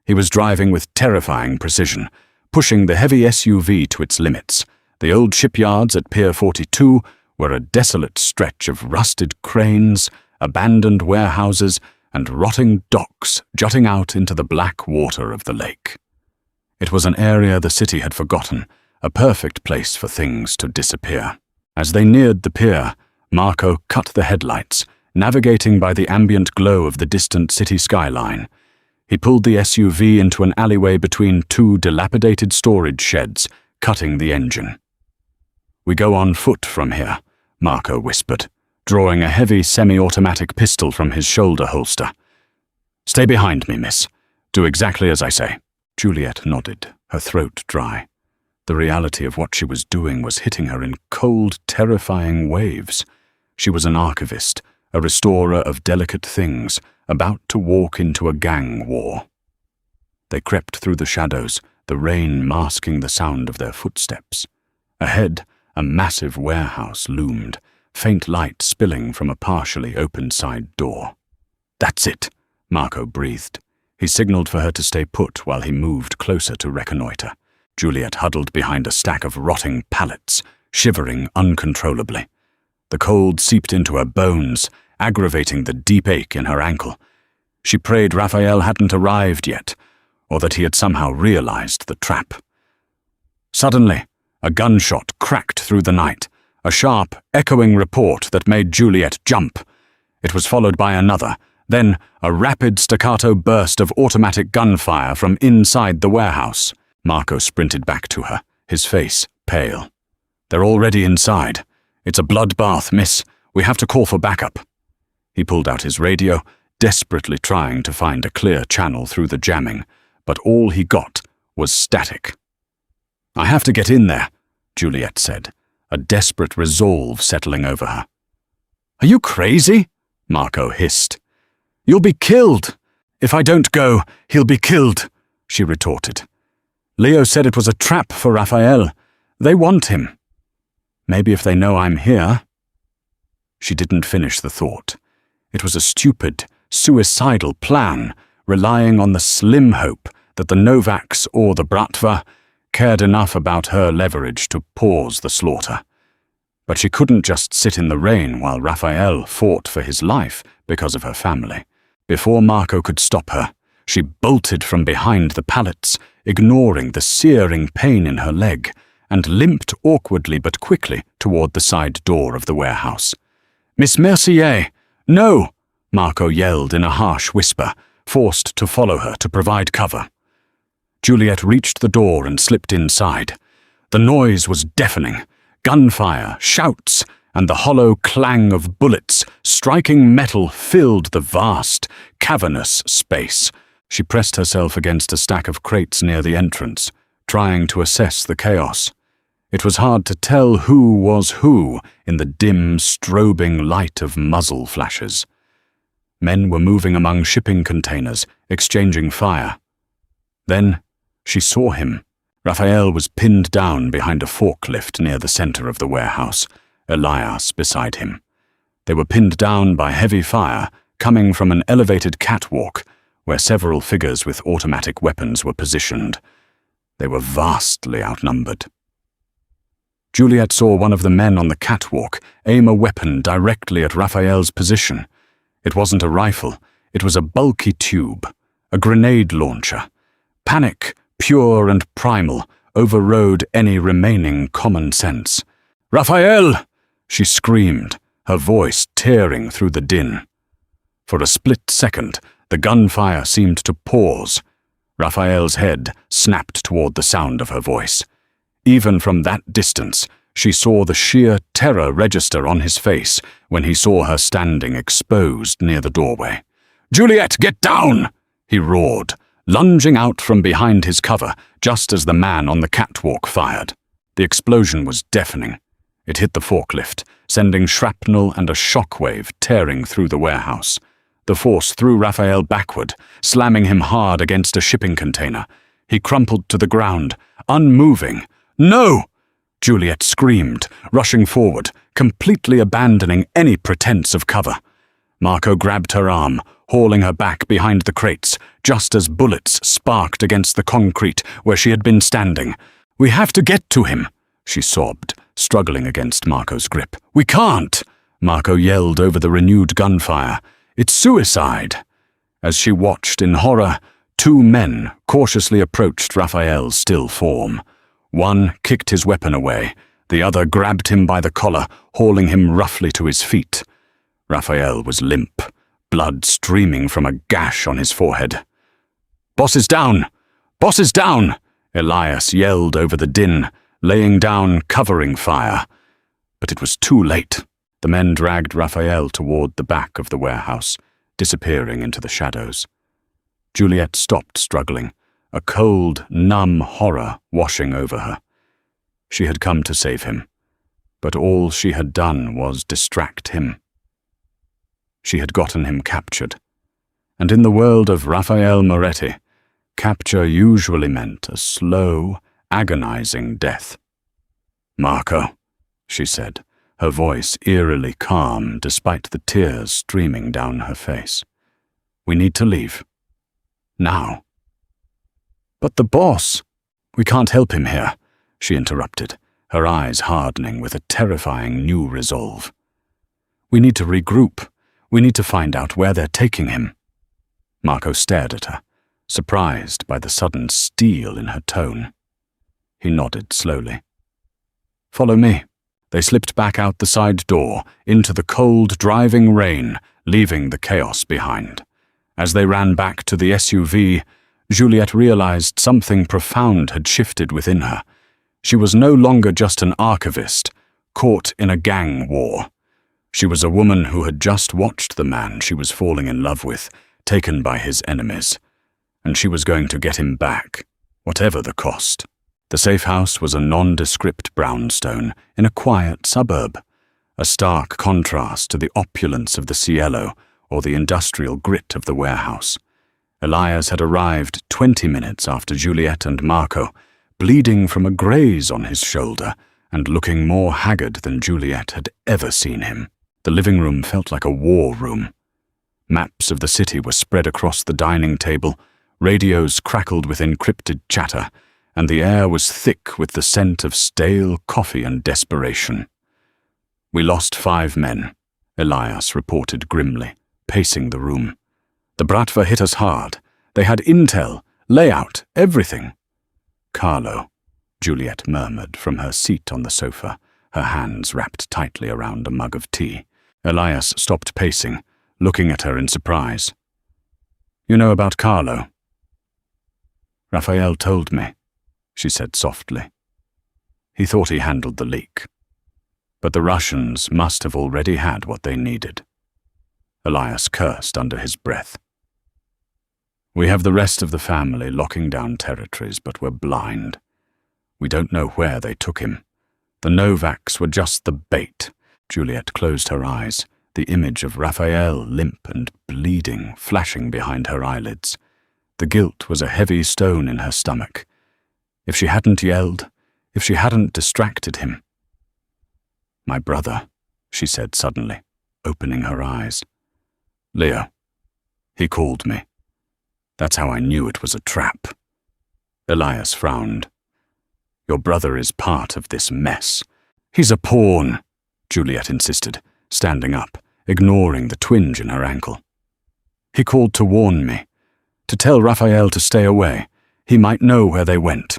He was driving with terrifying precision, pushing the heavy SUV to its limits. The old shipyards at Pier 42 were a desolate stretch of rusted cranes, abandoned warehouses, and rotting docks jutting out into the black water of the lake. It was an area the city had forgotten, a perfect place for things to disappear. As they neared the pier, Marco cut the headlights, navigating by the ambient glow of the distant city skyline. He pulled the SUV into an alleyway between two dilapidated storage sheds, cutting the engine. "We go on foot from here," Marco whispered, drawing a heavy semi-automatic pistol from his shoulder holster. "Stay behind me, miss. Do exactly as I say." Juliet nodded, her throat dry. The reality of what she was doing was hitting her in cold, terrifying waves. She was an archivist, a restorer of delicate things, about to walk into a gang war. They crept through the shadows, the rain masking the sound of their footsteps. Ahead, a massive warehouse loomed, faint light spilling from a partially opened side door. "That's it," Marco breathed. He signaled for her to stay put while he moved closer to reconnoiter. Juliet huddled behind a stack of rotting pallets, shivering uncontrollably. The cold seeped into her bones, aggravating the deep ache in her ankle. She prayed Raphael hadn't arrived yet, or that he had somehow realized the trap. Suddenly, a gunshot cracked through the night, a sharp, echoing report that made Juliet jump. It was followed by another, then a rapid staccato burst of automatic gunfire from inside the warehouse. Marco sprinted back to her, his face pale. "They're already inside. It's a bloodbath, miss. We have to call for backup." He pulled out his radio, desperately trying to find a clear channel through the jamming, but all he got was static. "I have to get in there," Juliet said, a desperate resolve settling over her. "Are you crazy?" Marco hissed. "You'll be killed. If I don't go, he'll be killed," she retorted. "Leo said it was a trap for Raphael. They want him. Maybe if they know I'm here." She didn't finish the thought. It was a stupid, suicidal plan, relying on the slim hope that the Novaks or the Bratva cared enough about her leverage to pause the slaughter. But she couldn't just sit in the rain while Raphael fought for his life because of her family. Before Marco could stop her, she bolted from behind the pallets, ignoring the searing pain in her leg, and limped awkwardly but quickly toward the side door of the warehouse. "Miss Mercier, no!" Marco yelled in a harsh whisper, forced to follow her to provide cover. Juliet reached the door and slipped inside. The noise was deafening. Gunfire, shouts, and the hollow clang of bullets striking metal filled the vast, cavernous space. She pressed herself against a stack of crates near the entrance, trying to assess the chaos. It was hard to tell who was who in the dim, strobing light of muzzle flashes. Men were moving among shipping containers, exchanging fire. Then she saw him. Raphael was pinned down behind a forklift near the center of the warehouse, Elias beside him. They were pinned down by heavy fire coming from an elevated catwalk where several figures with automatic weapons were positioned. They were vastly outnumbered. Juliet saw one of the men on the catwalk aim a weapon directly at Raphael's position. It wasn't a rifle, it was a bulky tube, a grenade launcher. Panic, pure and primal, overrode any remaining common sense. "Raphael!" she screamed, her voice tearing through the din. For a split second, the gunfire seemed to pause. Raphael's head snapped toward the sound of her voice. Even from that distance, she saw the sheer terror register on his face when he saw her standing exposed near the doorway. "Juliet, get down!" he roared, lunging out from behind his cover just as the man on the catwalk fired. The explosion was deafening. It hit the forklift, sending shrapnel and a shockwave tearing through the warehouse. The force threw Raphael backward, slamming him hard against a shipping container. He crumpled to the ground, unmoving. "No!" Juliet screamed, rushing forward, completely abandoning any pretense of cover. Marco grabbed her arm, hauling her back behind the crates, just as bullets sparked against the concrete where she had been standing. "We have to get to him," she sobbed, struggling against Marco's grip. "We can't!" Marco yelled over the renewed gunfire. "It's suicide!" As she watched in horror, two men cautiously approached Raphael's still form. One kicked his weapon away, the other grabbed him by the collar, hauling him roughly to his feet. Raphael was limp, blood streaming from a gash on his forehead. "Boss is down! Boss is down!" Elias yelled over the din, laying down covering fire. But it was too late. The men dragged Raphael toward the back of the warehouse, disappearing into the shadows. Juliet stopped struggling, a cold, numb horror washing over her. She had come to save him, but all she had done was distract him. She had gotten him captured, and in the world of Raphael Moretti, capture usually meant a slow, agonizing death. "Marco," she said, her voice eerily calm despite the tears streaming down her face. "We need to leave. Now." "But the boss—" "We can't help him here," she interrupted, her eyes hardening with a terrifying new resolve. "We need to regroup. We need to find out where they're taking him." Marco stared at her, surprised by the sudden steel in her tone. He nodded slowly. "Follow me." They slipped back out the side door, into the cold, driving rain, leaving the chaos behind. As they ran back to the SUV, Juliet realized something profound had shifted within her. She was no longer just an archivist, caught in a gang war. She was a woman who had just watched the man she was falling in love with, taken by his enemies. And she was going to get him back, whatever the cost. The safe house was a nondescript brownstone in a quiet suburb, a stark contrast to the opulence of the Cielo or the industrial grit of the warehouse. Elias had arrived 20 minutes after Juliet and Marco, bleeding from a graze on his shoulder and looking more haggard than Juliet had ever seen him. The living room felt like a war room. Maps of the city were spread across the dining table, radios crackled with encrypted chatter, and the air was thick with the scent of stale coffee and desperation. "We lost 5 men," Elias reported grimly, pacing the room. "The Bratva hit us hard. They had intel, layout, everything." "Carlo," Juliet murmured from her seat on the sofa, her hands wrapped tightly around a mug of tea. Elias stopped pacing, looking at her in surprise. "You know about Carlo?" "Raphael told me," she said softly. "He thought he handled the leak. But the Russians must have already had what they needed." Elias cursed under his breath. "We have the rest of the family locking down territories, but we're blind. We don't know where they took him. The Novaks were just the bait." Juliet closed her eyes, the image of Raphael limp and bleeding flashing behind her eyelids. The guilt was a heavy stone in her stomach. If she hadn't yelled, if she hadn't distracted him. "My brother," she said suddenly, opening her eyes. "Leo. He called me. That's how I knew it was a trap." Elias frowned. "Your brother is part of this mess." "He's a pawn," Juliet insisted, standing up, ignoring the twinge in her ankle. "He called to warn me, to tell Raphael to stay away. He might know where they went."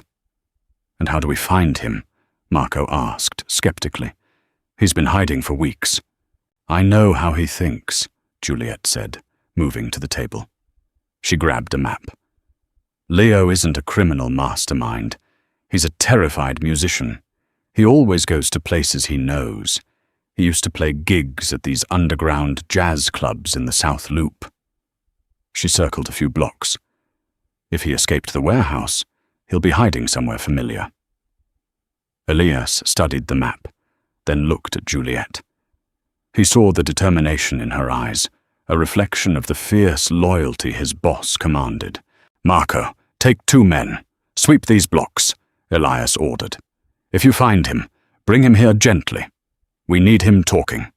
"And how do we find him?" Marco asked, skeptically. "He's been hiding for weeks." "I know how he thinks," Juliet said, moving to the table. She grabbed a map. "Leo isn't a criminal mastermind. He's a terrified musician. He always goes to places he knows. He used to play gigs at these underground jazz clubs in the South Loop." She circled a few blocks. "If he escaped the warehouse, he'll be hiding somewhere familiar." Elias studied the map, then looked at Juliet. He saw the determination in her eyes, a reflection of the fierce loyalty his boss commanded. "Marco, take 2 men. Sweep these blocks," Elias ordered. "If you find him, bring him here gently. We need him talking."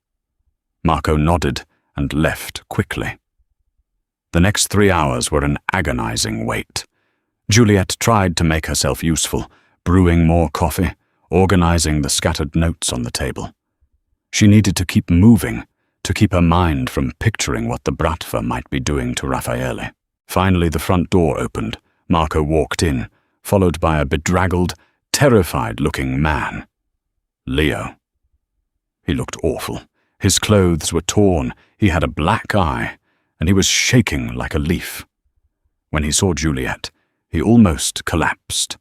Marco nodded and left quickly. The next 3 hours were an agonizing wait. Juliet tried to make herself useful, brewing more coffee, organizing the scattered notes on the table. She needed to keep moving, to keep her mind from picturing what the Bratva might be doing to Raffaele. Finally, the front door opened. Marco walked in, followed by a bedraggled, terrified-looking man. Leo. He looked awful. His clothes were torn, he had a black eye, and he was shaking like a leaf. When he saw Juliet, he almost collapsed.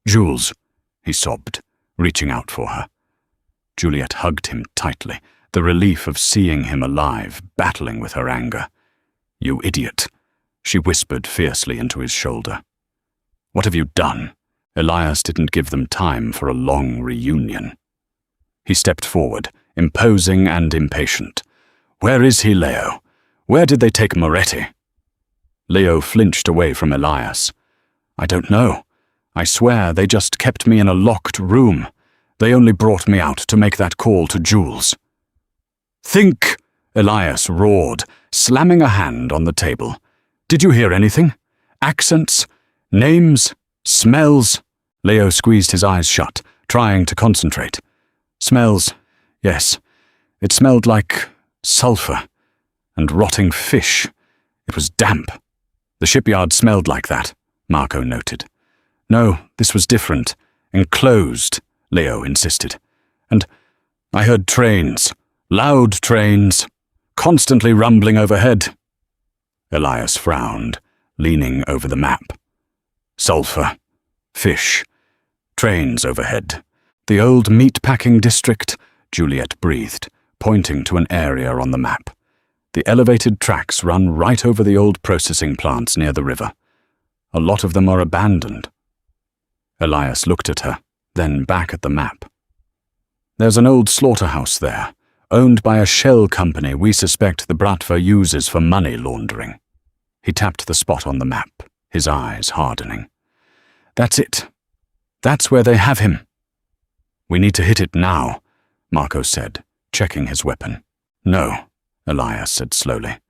"Jules," he sobbed, reaching out for her. Juliet hugged him tightly, the relief of seeing him alive, battling with her anger. "You idiot," she whispered fiercely into his shoulder. "What have you done?" Elias didn't give them time for a long reunion. He stepped forward, imposing and impatient. "Where is he, Leo? Where did they take Moretti?" Leo flinched away from Elias. "I don't know. I swear they just kept me in a locked room. They only brought me out to make that call to Jules." "Think!" Elias roared, slamming a hand on the table. "Did you hear anything? Accents? Names? Smells?" Leo squeezed his eyes shut, trying to concentrate. "Smells, yes. It smelled like sulfur and rotting fish. It was damp." The shipyard smelled like that, Marco noted. No, this was different. Enclosed, Leo insisted. And I heard trains, loud trains, constantly rumbling overhead. Elias frowned, leaning over the map. Sulfur, fish, trains overhead. The old meat-packing district, Juliet breathed, pointing to an area on the map. The elevated tracks run right over the old processing plants near the river. A lot of them are abandoned. Elias looked at her, then back at the map. There's an old slaughterhouse there, owned by a shell company we suspect the Bratva uses for money laundering. He tapped the spot on the map, his eyes hardening. That's it. That's where they have him. We need to hit it now, Marco said, checking his weapon. No, Elias said slowly.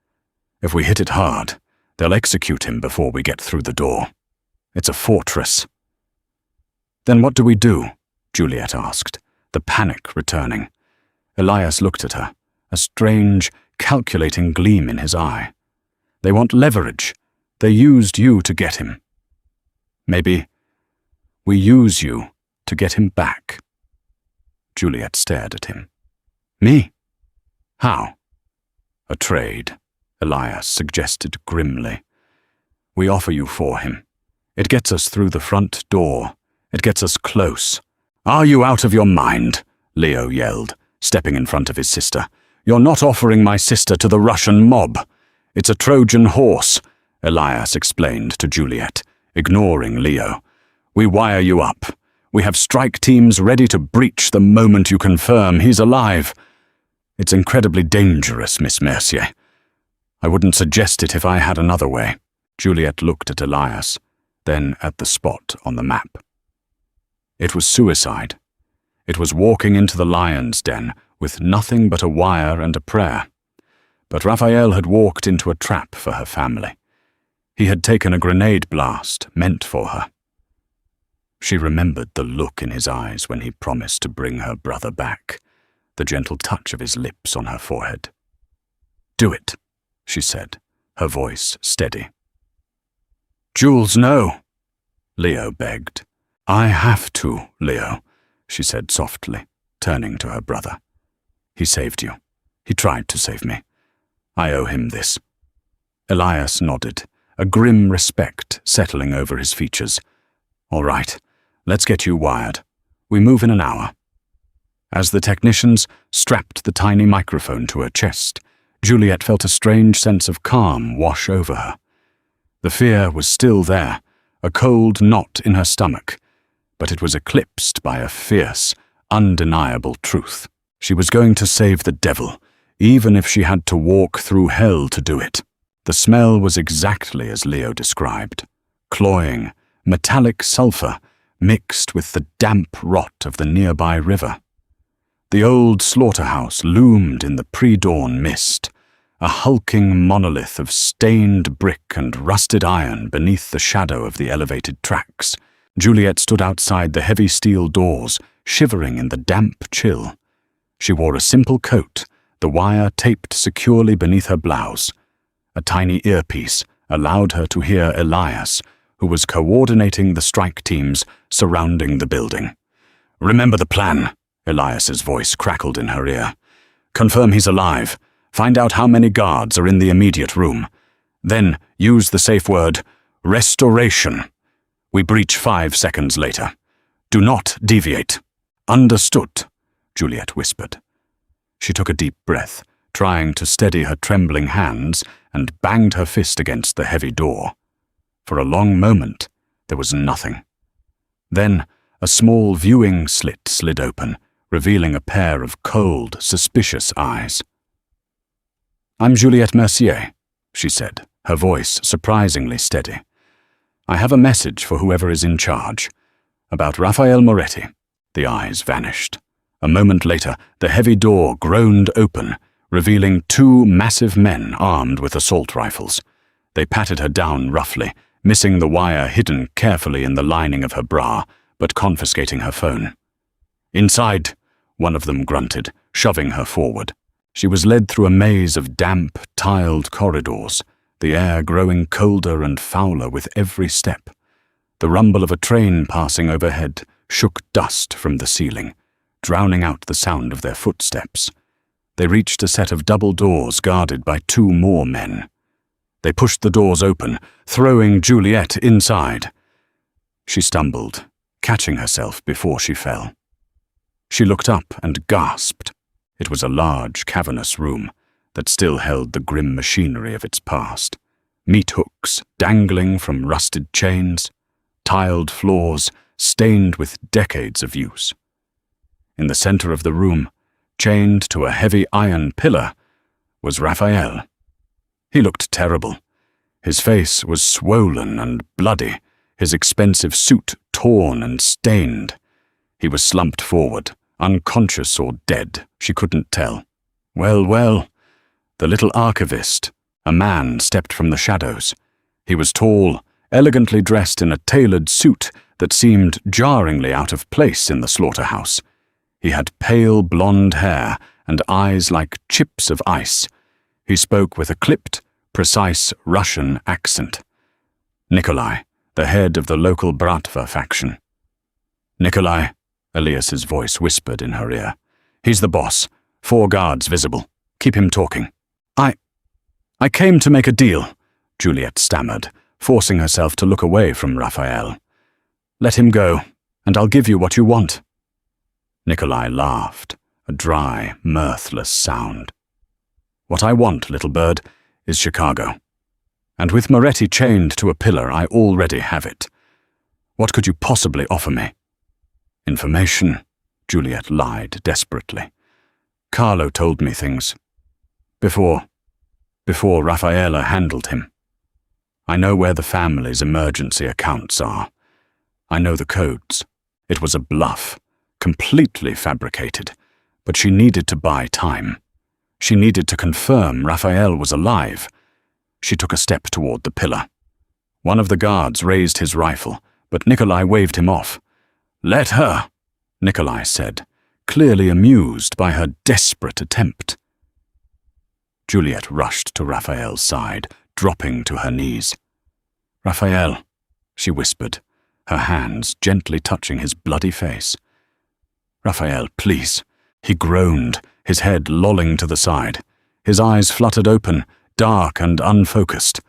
If we hit it hard, they'll execute him before we get through the door. It's a fortress. Then what do we do? Juliet asked, the panic returning. Elias looked at her, a strange, calculating gleam in his eye. They want leverage. They used you to get him. Maybe we use you to get him back. Juliet stared at him. Me? How? A trade, Elias suggested grimly. We offer you for him. It gets us through the front door. It gets us close. Are you out of your mind? Leo yelled, stepping in front of his sister. You're not offering my sister to the Russian mob. It's a Trojan horse, Elias explained to Juliet, ignoring Leo. We wire you up. We have strike teams ready to breach the moment you confirm he's alive. It's incredibly dangerous, Miss Mercier. I wouldn't suggest it if I had another way. Juliet looked at Elias, then at the spot on the map. It was suicide. It was walking into the lion's den with nothing but a wire and a prayer. But Raphael had walked into a trap for her family. He had taken a grenade blast meant for her. She remembered the look in his eyes when he promised to bring her brother back, the gentle touch of his lips on her forehead. Do it, she said, her voice steady. Jules, no, Leo begged. I have to, Leo, she said softly, turning to her brother. He saved you. He tried to save me. I owe him this. Elias nodded, a grim respect settling over his features. All right, let's get you wired. We move in an hour. As the technicians strapped the tiny microphone to her chest, Juliet felt a strange sense of calm wash over her. The fear was still there, a cold knot in her stomach, but it was eclipsed by a fierce, undeniable truth. She was going to save the devil, even if she had to walk through hell to do it. The smell was exactly as Leo described. Cloying, metallic sulfur mixed with the damp rot of the nearby river. The old slaughterhouse loomed in the pre-dawn mist, a hulking monolith of stained brick and rusted iron beneath the shadow of the elevated tracks. Juliet stood outside the heavy steel doors, shivering in the damp chill. She wore a simple coat, the wire taped securely beneath her blouse. A tiny earpiece allowed her to hear Elias, who was coordinating the strike teams surrounding the building. Remember the plan, Elias's voice crackled in her ear. Confirm he's alive. Find out how many guards are in the immediate room. Then use the safe word, restoration. We breach 5 seconds later. Do not deviate. Understood, Juliet whispered. She took a deep breath, trying to steady her trembling hands, and banged her fist against the heavy door. For a long moment, there was nothing. Then, a small viewing slit slid open, revealing a pair of cold, suspicious eyes. I'm Juliet Mercier, she said, her voice surprisingly steady. I have a message for whoever is in charge. About Raphael Moretti. The eyes vanished. A moment later, the heavy door groaned open, revealing 2 massive men armed with assault rifles. They patted her down roughly, missing the wire hidden carefully in the lining of her bra, but confiscating her phone. Inside, one of them grunted, shoving her forward. She was led through a maze of damp, tiled corridors, the air growing colder and fouler with every step. The rumble of a train passing overhead shook dust from the ceiling, drowning out the sound of their footsteps. They reached a set of double doors guarded by 2 more men. They pushed the doors open, throwing Juliet inside. She stumbled, catching herself before she fell. She looked up and gasped. It was a large, cavernous room that still held the grim machinery of its past. Meat hooks dangling from rusted chains, tiled floors stained with decades of use. In the center of the room, chained to a heavy iron pillar, was Raphael. He looked terrible. His face was swollen and bloody, his expensive suit torn and stained. He was slumped forward, unconscious or dead, she couldn't tell. Well, the little archivist, a man, stepped from the shadows. He was tall, elegantly dressed in a tailored suit that seemed jarringly out of place in the slaughterhouse. He had pale blonde hair and eyes like chips of ice. He spoke with a clipped, precise Russian accent. Nikolai, the head of the local Bratva faction. Nikolai, Elias's voice whispered in her ear. He's the boss. 4 guards visible. Keep him talking. I came to make a deal, Juliet stammered, forcing herself to look away from Raphael. Let him go, and I'll give you what you want. Nikolai laughed, a dry, mirthless sound. What I want, little bird, is Chicago. And with Moretti chained to a pillar, I already have it. What could you possibly offer me? Information, Juliet lied desperately. Carlo told me things. Before Raffaella handled him. I know where the family's emergency accounts are. I know the codes. It was a bluff, completely fabricated, but she needed to buy time. She needed to confirm Raphael was alive. She took a step toward the pillar. One of the guards raised his rifle, but Nikolai waved him off. Let her, Nikolai said, clearly amused by her desperate attempt. Juliet rushed to Raphael's side, dropping to her knees. Raphael, she whispered, her hands gently touching his bloody face. Raphael, please. He groaned, his head lolling to the side. His eyes fluttered open, dark and unfocused.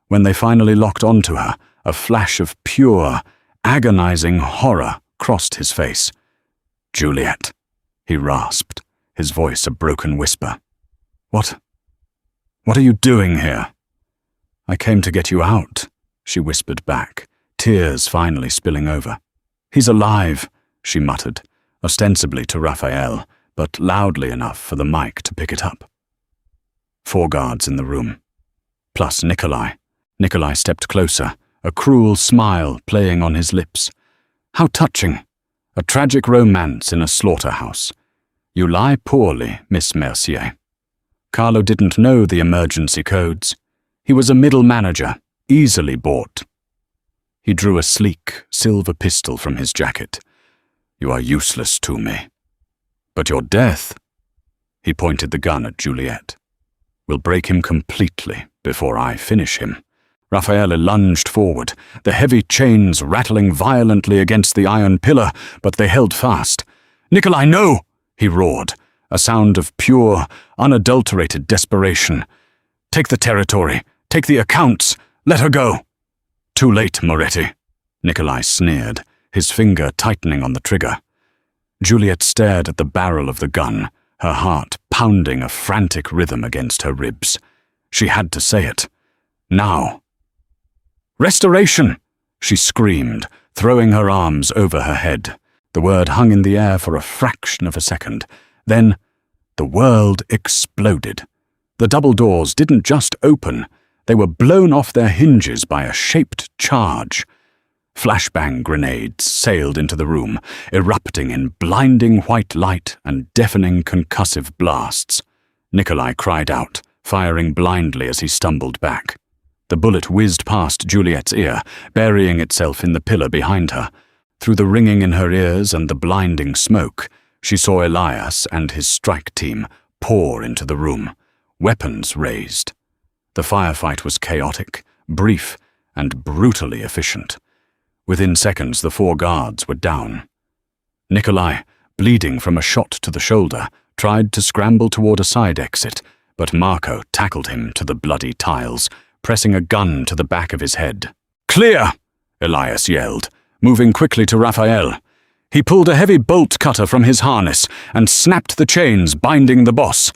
When they finally locked onto her, a flash of pure, agonizing horror crossed his face. Juliet, he rasped, his voice a broken whisper. What are you doing here? I came to get you out, she whispered back, tears finally spilling over. He's alive, she muttered, ostensibly to Raphael, but loudly enough for the mic to pick it up. 4 guards in the room, plus Nikolai. Nikolai stepped closer, a cruel smile playing on his lips. How touching! A tragic romance in a slaughterhouse. You lie poorly, Miss Mercier. Carlo didn't know the emergency codes. He was a middle manager, easily bought. He drew a sleek, silver pistol from his jacket. You are useless to me. But your death, he pointed the gun at Juliet, will break him completely before I finish him. Raffaele lunged forward, the heavy chains rattling violently against the iron pillar, but they held fast. Nikolai, no! He roared, a sound of pure, unadulterated desperation. Take the territory, take the accounts, let her go. Too late, Moretti, Nikolai sneered, his finger tightening on the trigger. Juliet stared at the barrel of the gun, her heart pounding a frantic rhythm against her ribs. She had to say it. Now. Restoration! She screamed, throwing her arms over her head. The word hung in the air for a fraction of a second. Then, the world exploded. The double doors didn't just open, they were blown off their hinges by a shaped charge. Flashbang grenades sailed into the room, erupting in blinding white light and deafening concussive blasts. Nikolai cried out, firing blindly as he stumbled back. The bullet whizzed past Juliet's ear, burying itself in the pillar behind her. Through the ringing in her ears and the blinding smoke, she saw Elias and his strike team pour into the room, weapons raised. The firefight was chaotic, brief, and brutally efficient. Within seconds, the 4 guards were down. Nikolai, bleeding from a shot to the shoulder, tried to scramble toward a side exit, but Marco tackled him to the bloody tiles, pressing a gun to the back of his head. "Clear!" Elias yelled, moving quickly to Raphael. He pulled a heavy bolt cutter from his harness and snapped the chains binding the boss.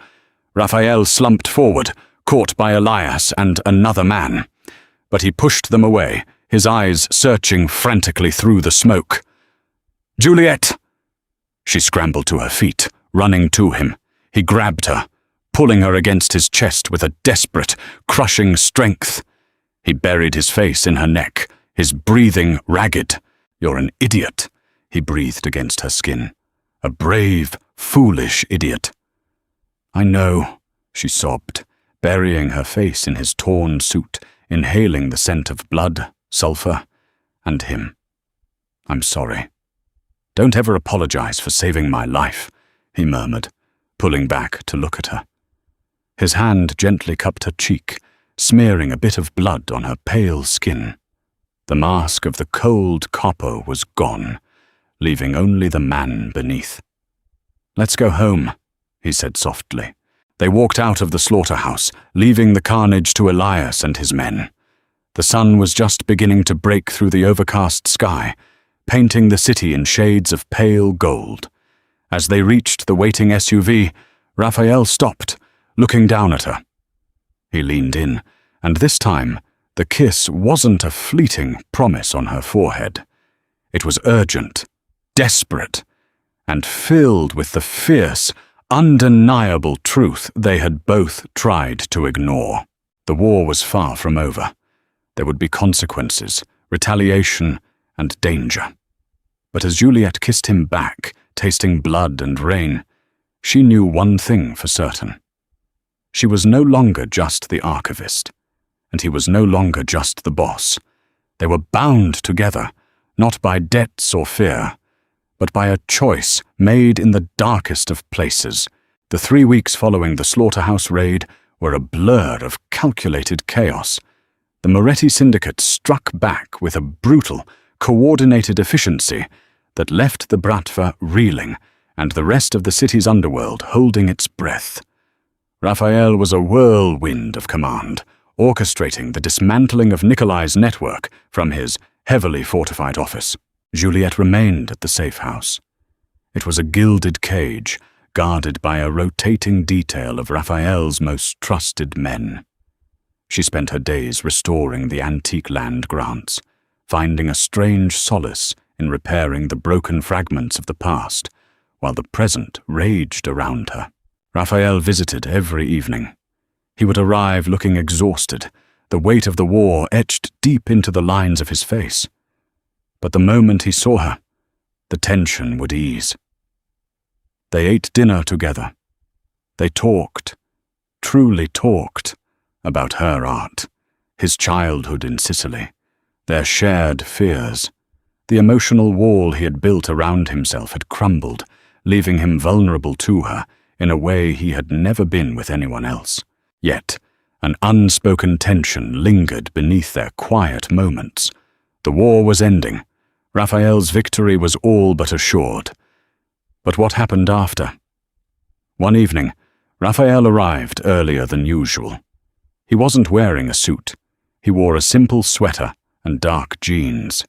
Raphael slumped forward, caught by Elias and another man. But he pushed them away, his eyes searching frantically through the smoke. "Juliet!" She scrambled to her feet, running to him. He grabbed her, pulling her against his chest with a desperate, crushing strength. He buried his face in her neck, his breathing ragged. "You're an idiot," he breathed against her skin. "A brave, foolish idiot." "I know," she sobbed, burying her face in his torn suit, inhaling the scent of blood, sulfur, and him. "I'm sorry. Don't ever apologize for saving my life," he murmured, pulling back to look at her. His hand gently cupped her cheek, smearing a bit of blood on her pale skin. The mask of the cold copper was gone, leaving only the man beneath. "Let's go home," he said softly. They walked out of the slaughterhouse, leaving the carnage to Elias and his men. The sun was just beginning to break through the overcast sky, painting the city in shades of pale gold. As they reached the waiting SUV, Raphael stopped, looking down at her. He leaned in, and this time, the kiss wasn't a fleeting promise on her forehead. It was urgent, desperate, and filled with the fierce, undeniable truth they had both tried to ignore. The war was far from over. There would be consequences, retaliation, and danger. But as Juliet kissed him back, tasting blood and rain, she knew one thing for certain. She was no longer just the archivist, and he was no longer just the boss. They were bound together, not by debts or fear, but by a choice made in the darkest of places. The 3 weeks following the slaughterhouse raid were a blur of calculated chaos. The Moretti syndicate struck back with a brutal, coordinated efficiency that left the Bratva reeling and the rest of the city's underworld holding its breath. Raphael was a whirlwind of command, orchestrating the dismantling of Nikolai's network from his heavily fortified office. Juliet remained at the safe house. It was a gilded cage, guarded by a rotating detail of Raphael's most trusted men. She spent her days restoring the antique land grants, finding a strange solace in repairing the broken fragments of the past, while the present raged around her. Raphael visited every evening. He would arrive looking exhausted, the weight of the war etched deep into the lines of his face. But the moment he saw her, the tension would ease. They ate dinner together. They talked, truly talked, about her art, his childhood in Sicily, their shared fears. The emotional wall he had built around himself had crumbled, leaving him vulnerable to her in a way he had never been with anyone else. Yet, an unspoken tension lingered beneath their quiet moments. The war was ending. Raphael's victory was all but assured. But what happened after? One evening, Raphael arrived earlier than usual. He wasn't wearing a suit. He wore a simple sweater and dark jeans.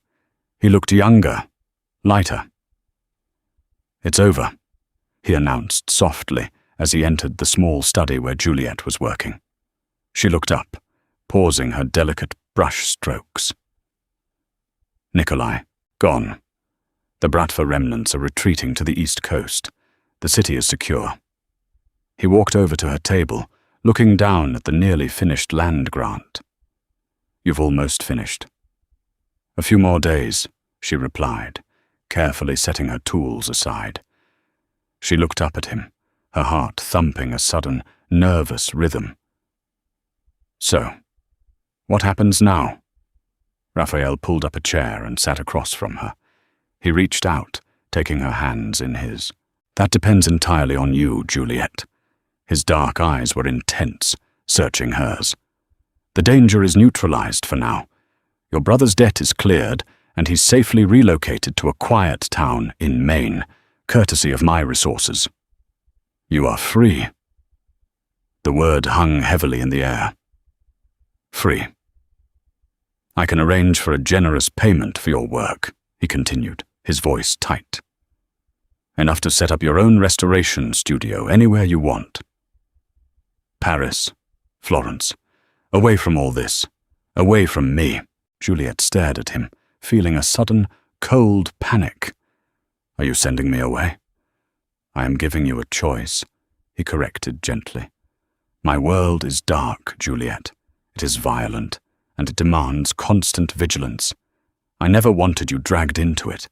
He looked younger, lighter. "It's over," he announced softly as he entered the small study where Juliet was working. She looked up, pausing her delicate brush strokes. "Nikolai, gone. The Bratva remnants are retreating to the east coast. The city is secure." He walked over to her table, looking down at the nearly finished land grant. "You've almost finished." "A few more days," she replied, carefully setting her tools aside. She looked up at him, her heart thumping a sudden, nervous rhythm. "So, what happens now?" Raphael pulled up a chair and sat across from her. He reached out, taking her hands in his. "That depends entirely on you, Juliet." His dark eyes were intense, searching hers. The danger is neutralized for now. Your brother's debt is cleared, and he's safely relocated to a quiet town in Maine, courtesy of my resources. You are free." The word hung heavily in the air. Free. "I can arrange for a generous payment for your work," he continued, his voice tight. "Enough to set up your own restoration studio anywhere you want. Paris, Florence, away from all this, away from me." Juliet stared at him, feeling a sudden, cold panic. "Are you sending me away?" "I am giving you a choice," he corrected gently. "My world is dark, Juliet. It is violent, and it demands constant vigilance. I never wanted you dragged into it.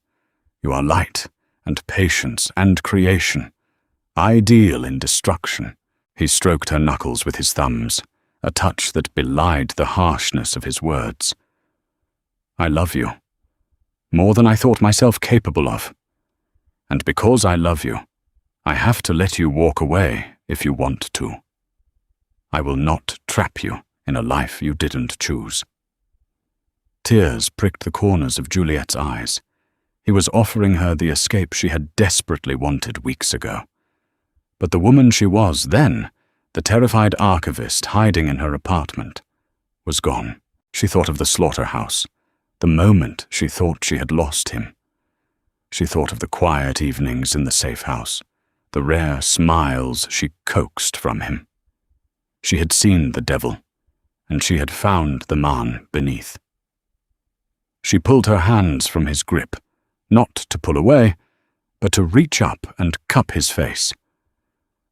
You are light, and patience, and creation. Ideal in destruction." He stroked her knuckles with his thumbs, a touch that belied the harshness of his words. "I love you, more than I thought myself capable of. And because I love you, I have to let you walk away if you want to. I will not trap you in a life you didn't choose." Tears pricked the corners of Juliet's eyes. He was offering her the escape she had desperately wanted weeks ago. But the woman she was then, the terrified archivist hiding in her apartment, was gone. She thought of the slaughterhouse, the moment she thought she had lost him. She thought of the quiet evenings in the safe house, the rare smiles she coaxed from him. She had seen the devil, and she had found the man beneath. She pulled her hands from his grip, not to pull away, but to reach up and cup his face.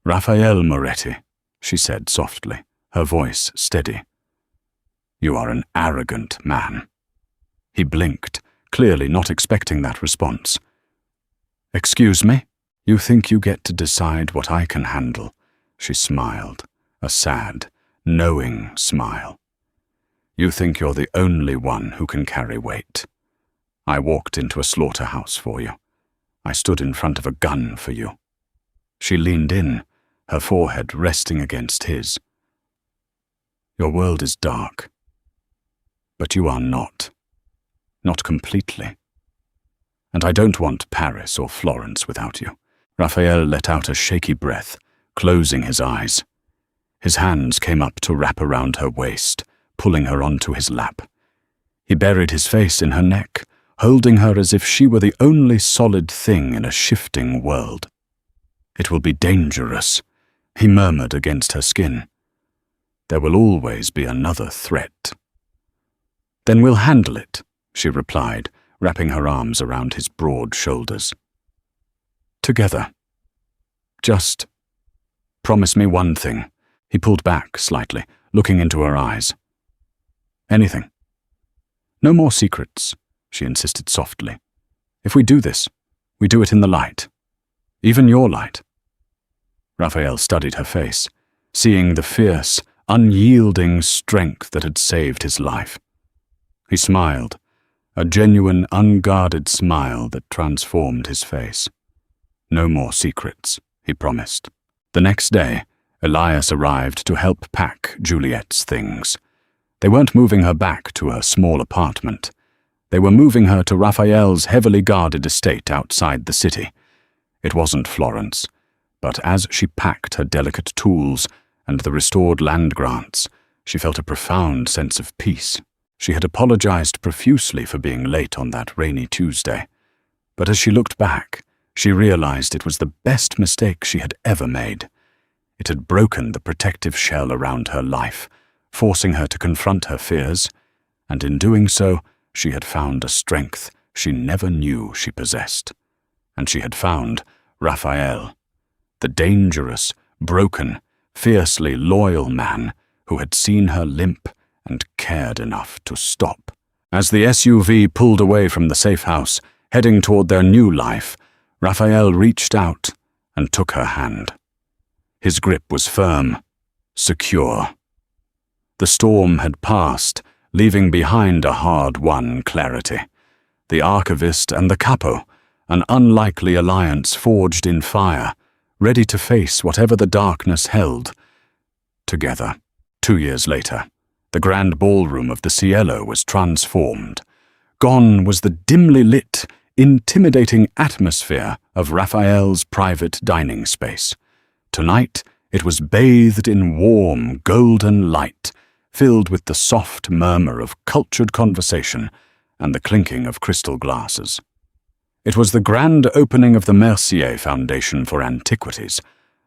"Raphael Moretti," she said softly, her voice steady. "You are an arrogant man." He blinked, clearly not expecting that response. "Excuse me? You think you get to decide what I can handle?" She smiled, a sad, knowing smile. "You think you're the only one who can carry weight. I walked into a slaughterhouse for you. I stood in front of a gun for you." She leaned in, her forehead resting against his. "Your world is dark, but you are not. Not completely. And I don't want Paris or Florence without you." Raphael let out a shaky breath, closing his eyes. His hands came up to wrap around her waist, pulling her onto his lap. He buried his face in her neck, holding her as if she were the only solid thing in a shifting world. "It will be dangerous," he murmured against her skin. "There will always be another threat." "Then we'll handle it," she replied, wrapping her arms around his broad shoulders. "Together. Just promise me one thing." He pulled back slightly, looking into her eyes. "Anything. No more secrets," she insisted softly. "If we do this, we do it in the light. Even your light." Raphael studied her face, seeing the fierce, unyielding strength that had saved his life. He smiled, a genuine, unguarded smile that transformed his face. "No more secrets," he promised. The next day, Elias arrived to help pack Juliet's things. They weren't moving her back to her small apartment. They were moving her to Raphael's heavily guarded estate outside the city. It wasn't Florence, but as she packed her delicate tools and the restored land grants, she felt a profound sense of peace. She had apologized profusely for being late on that rainy Tuesday, but as she looked back, she realized it was the best mistake she had ever made. It had broken the protective shell around her life, forcing her to confront her fears, and in doing so, she had found a strength she never knew she possessed. And she had found Raphael, the dangerous, broken, fiercely loyal man who had seen her limp and cared enough to stop. As the SUV pulled away from the safe house, heading toward their new life, Raphael reached out and took her hand. His grip was firm, secure. The storm had passed, leaving behind a hard-won clarity. The archivist and the capo, an unlikely alliance forged in fire, ready to face whatever the darkness held. Together, 2 years later, The grand ballroom of the Cielo was transformed. Gone was the dimly lit, intimidating atmosphere of Raphael's private dining space. Tonight, it was bathed in warm, golden light, filled with the soft murmur of cultured conversation and the clinking of crystal glasses. It was the grand opening of the Mercier Foundation for Antiquities,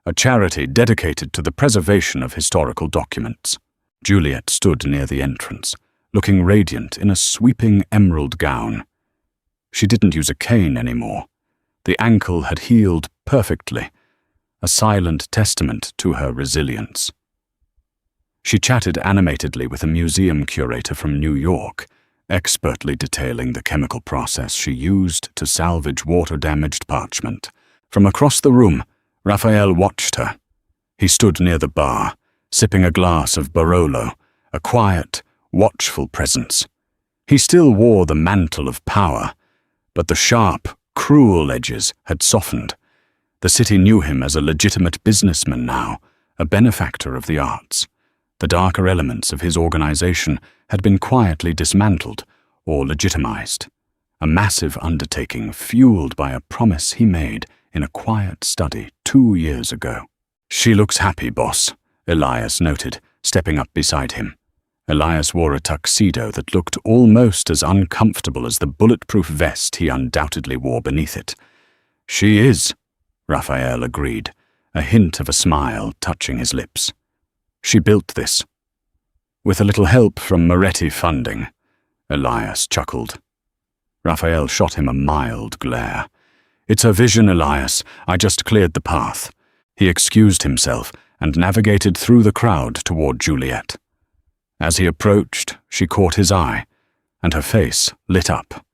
a charity dedicated to the preservation of historical documents. Juliet stood near the entrance, looking radiant in a sweeping emerald gown. She didn't use a cane anymore. The ankle had healed perfectly, a silent testament to her resilience. She chatted animatedly with a museum curator from New York, expertly detailing the chemical process she used to salvage water-damaged parchment. From across the room, Raphael watched her. He stood near the bar, sipping a glass of Barolo, a quiet, watchful presence. He still wore the mantle of power, but the sharp, cruel edges had softened. The city knew him as a legitimate businessman now, a benefactor of the arts. The darker elements of his organization had been quietly dismantled or legitimized, a massive undertaking fueled by a promise he made in a quiet study 2 years ago. "She looks happy, boss," Elias noted, stepping up beside him. Elias wore a tuxedo that looked almost as uncomfortable as the bulletproof vest he undoubtedly wore beneath it. "She is," Raphael agreed, a hint of a smile touching his lips. "She built this." "With a little help from Moretti funding," Elias chuckled. Raphael shot him a mild glare. "It's her vision, Elias. I just cleared the path." He excused himself and navigated through the crowd toward Juliet. As he approached, she caught his eye, and her face lit up.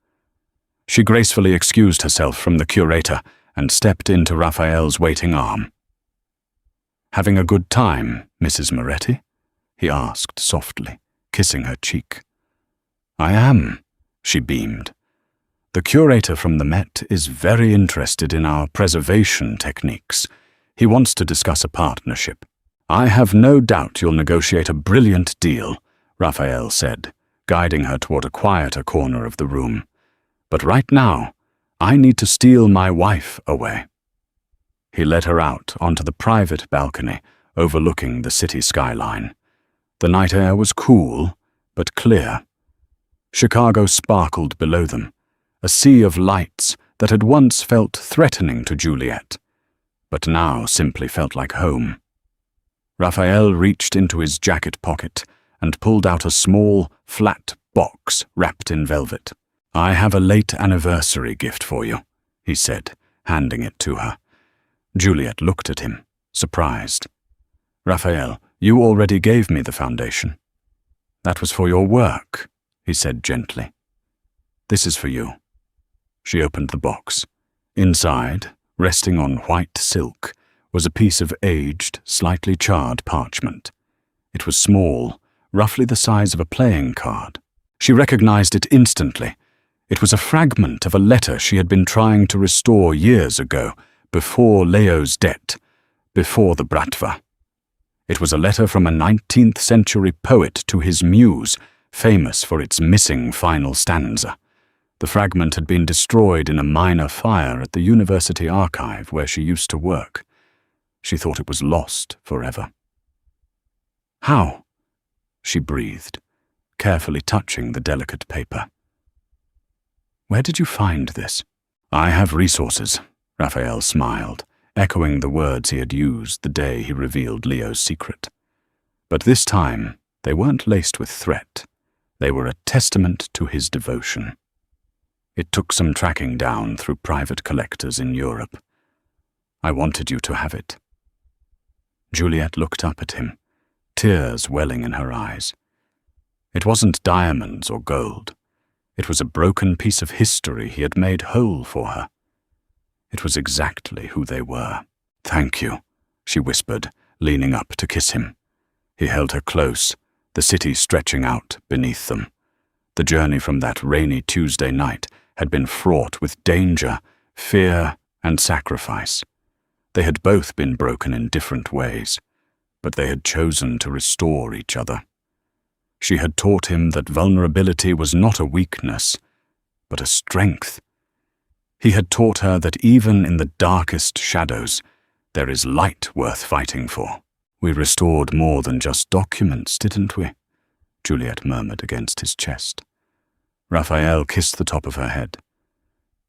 She gracefully excused herself from the curator and stepped into Raphael's waiting arm. "Having a good time, Mrs. Moretti?" he asked softly, kissing her cheek. "I am," she beamed. "The curator from the Met is very interested in our preservation techniques. He wants to discuss a partnership." "I have no doubt you'll negotiate a brilliant deal," Raphael said, guiding her toward a quieter corner of the room. "But right now, I need to steal my wife away." He led her out onto the private balcony overlooking the city skyline. The night air was cool, but clear. Chicago sparkled below them, a sea of lights that had once felt threatening to Juliet, but now simply felt like home. Raphael reached into his jacket pocket and pulled out a small, flat box wrapped in velvet. "I have a late anniversary gift for you," he said, handing it to her. Juliet looked at him, surprised. "Raphael, you already gave me the foundation." "That was for your work," he said gently. "This is for you." She opened the box. Inside, resting on white silk, was a piece of aged, slightly charred parchment. It was small, roughly the size of a playing card. She recognized it instantly. It was a fragment of a letter she had been trying to restore years ago, before Leo's death, before the Bratva. It was a letter from a 19th century poet to his muse, famous for its missing final stanza. The fragment had been destroyed in a minor fire at the university archive where she used to work. She thought it was lost forever. "How?" she breathed, carefully touching the delicate paper. "Where did you find this?" "I have resources," Raphael smiled, echoing the words he had used the day he revealed Leo's secret. But this time, they weren't laced with threat. They were a testament to his devotion. "It took some tracking down through private collectors in Europe. I wanted you to have it." Juliet looked up at him, tears welling in her eyes. It wasn't diamonds or gold. It was a broken piece of history he had made whole for her. It was exactly who they were. "Thank you," she whispered, leaning up to kiss him. He held her close, the city stretching out beneath them. The journey from that rainy Tuesday night had been fraught with danger, fear, and sacrifice. They had both been broken in different ways, but they had chosen to restore each other. She had taught him that vulnerability was not a weakness, but a strength. He had taught her that even in the darkest shadows, there is light worth fighting for. We restored more than just documents, didn't we? Juliet murmured against his chest. Raphael kissed the top of her head.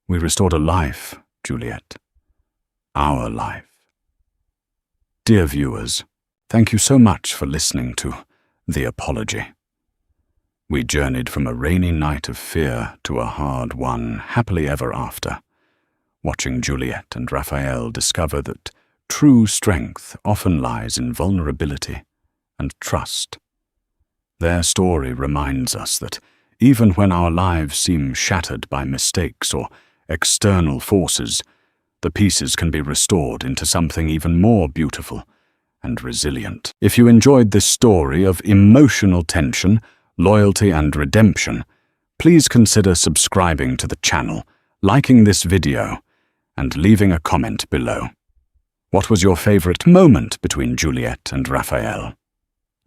We restored a life, Juliet. Our life. Dear viewers, thank you so much for listening to The Apology. We journeyed from a rainy night of fear to a hard-won happily ever after, watching Juliet and Raphael discover that true strength often lies in vulnerability and trust. Their story reminds us that even when our lives seem shattered by mistakes or external forces, the pieces can be restored into something even more beautiful and resilient. If you enjoyed this story of emotional tension, loyalty, and redemption, please consider subscribing to the channel, liking this video, and leaving a comment below. What was your favorite moment between Juliet and Raphael?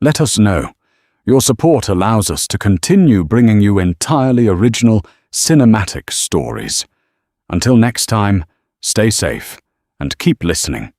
Let us know. Your support allows us to continue bringing you entirely original, cinematic stories. Until next time, stay safe and keep listening.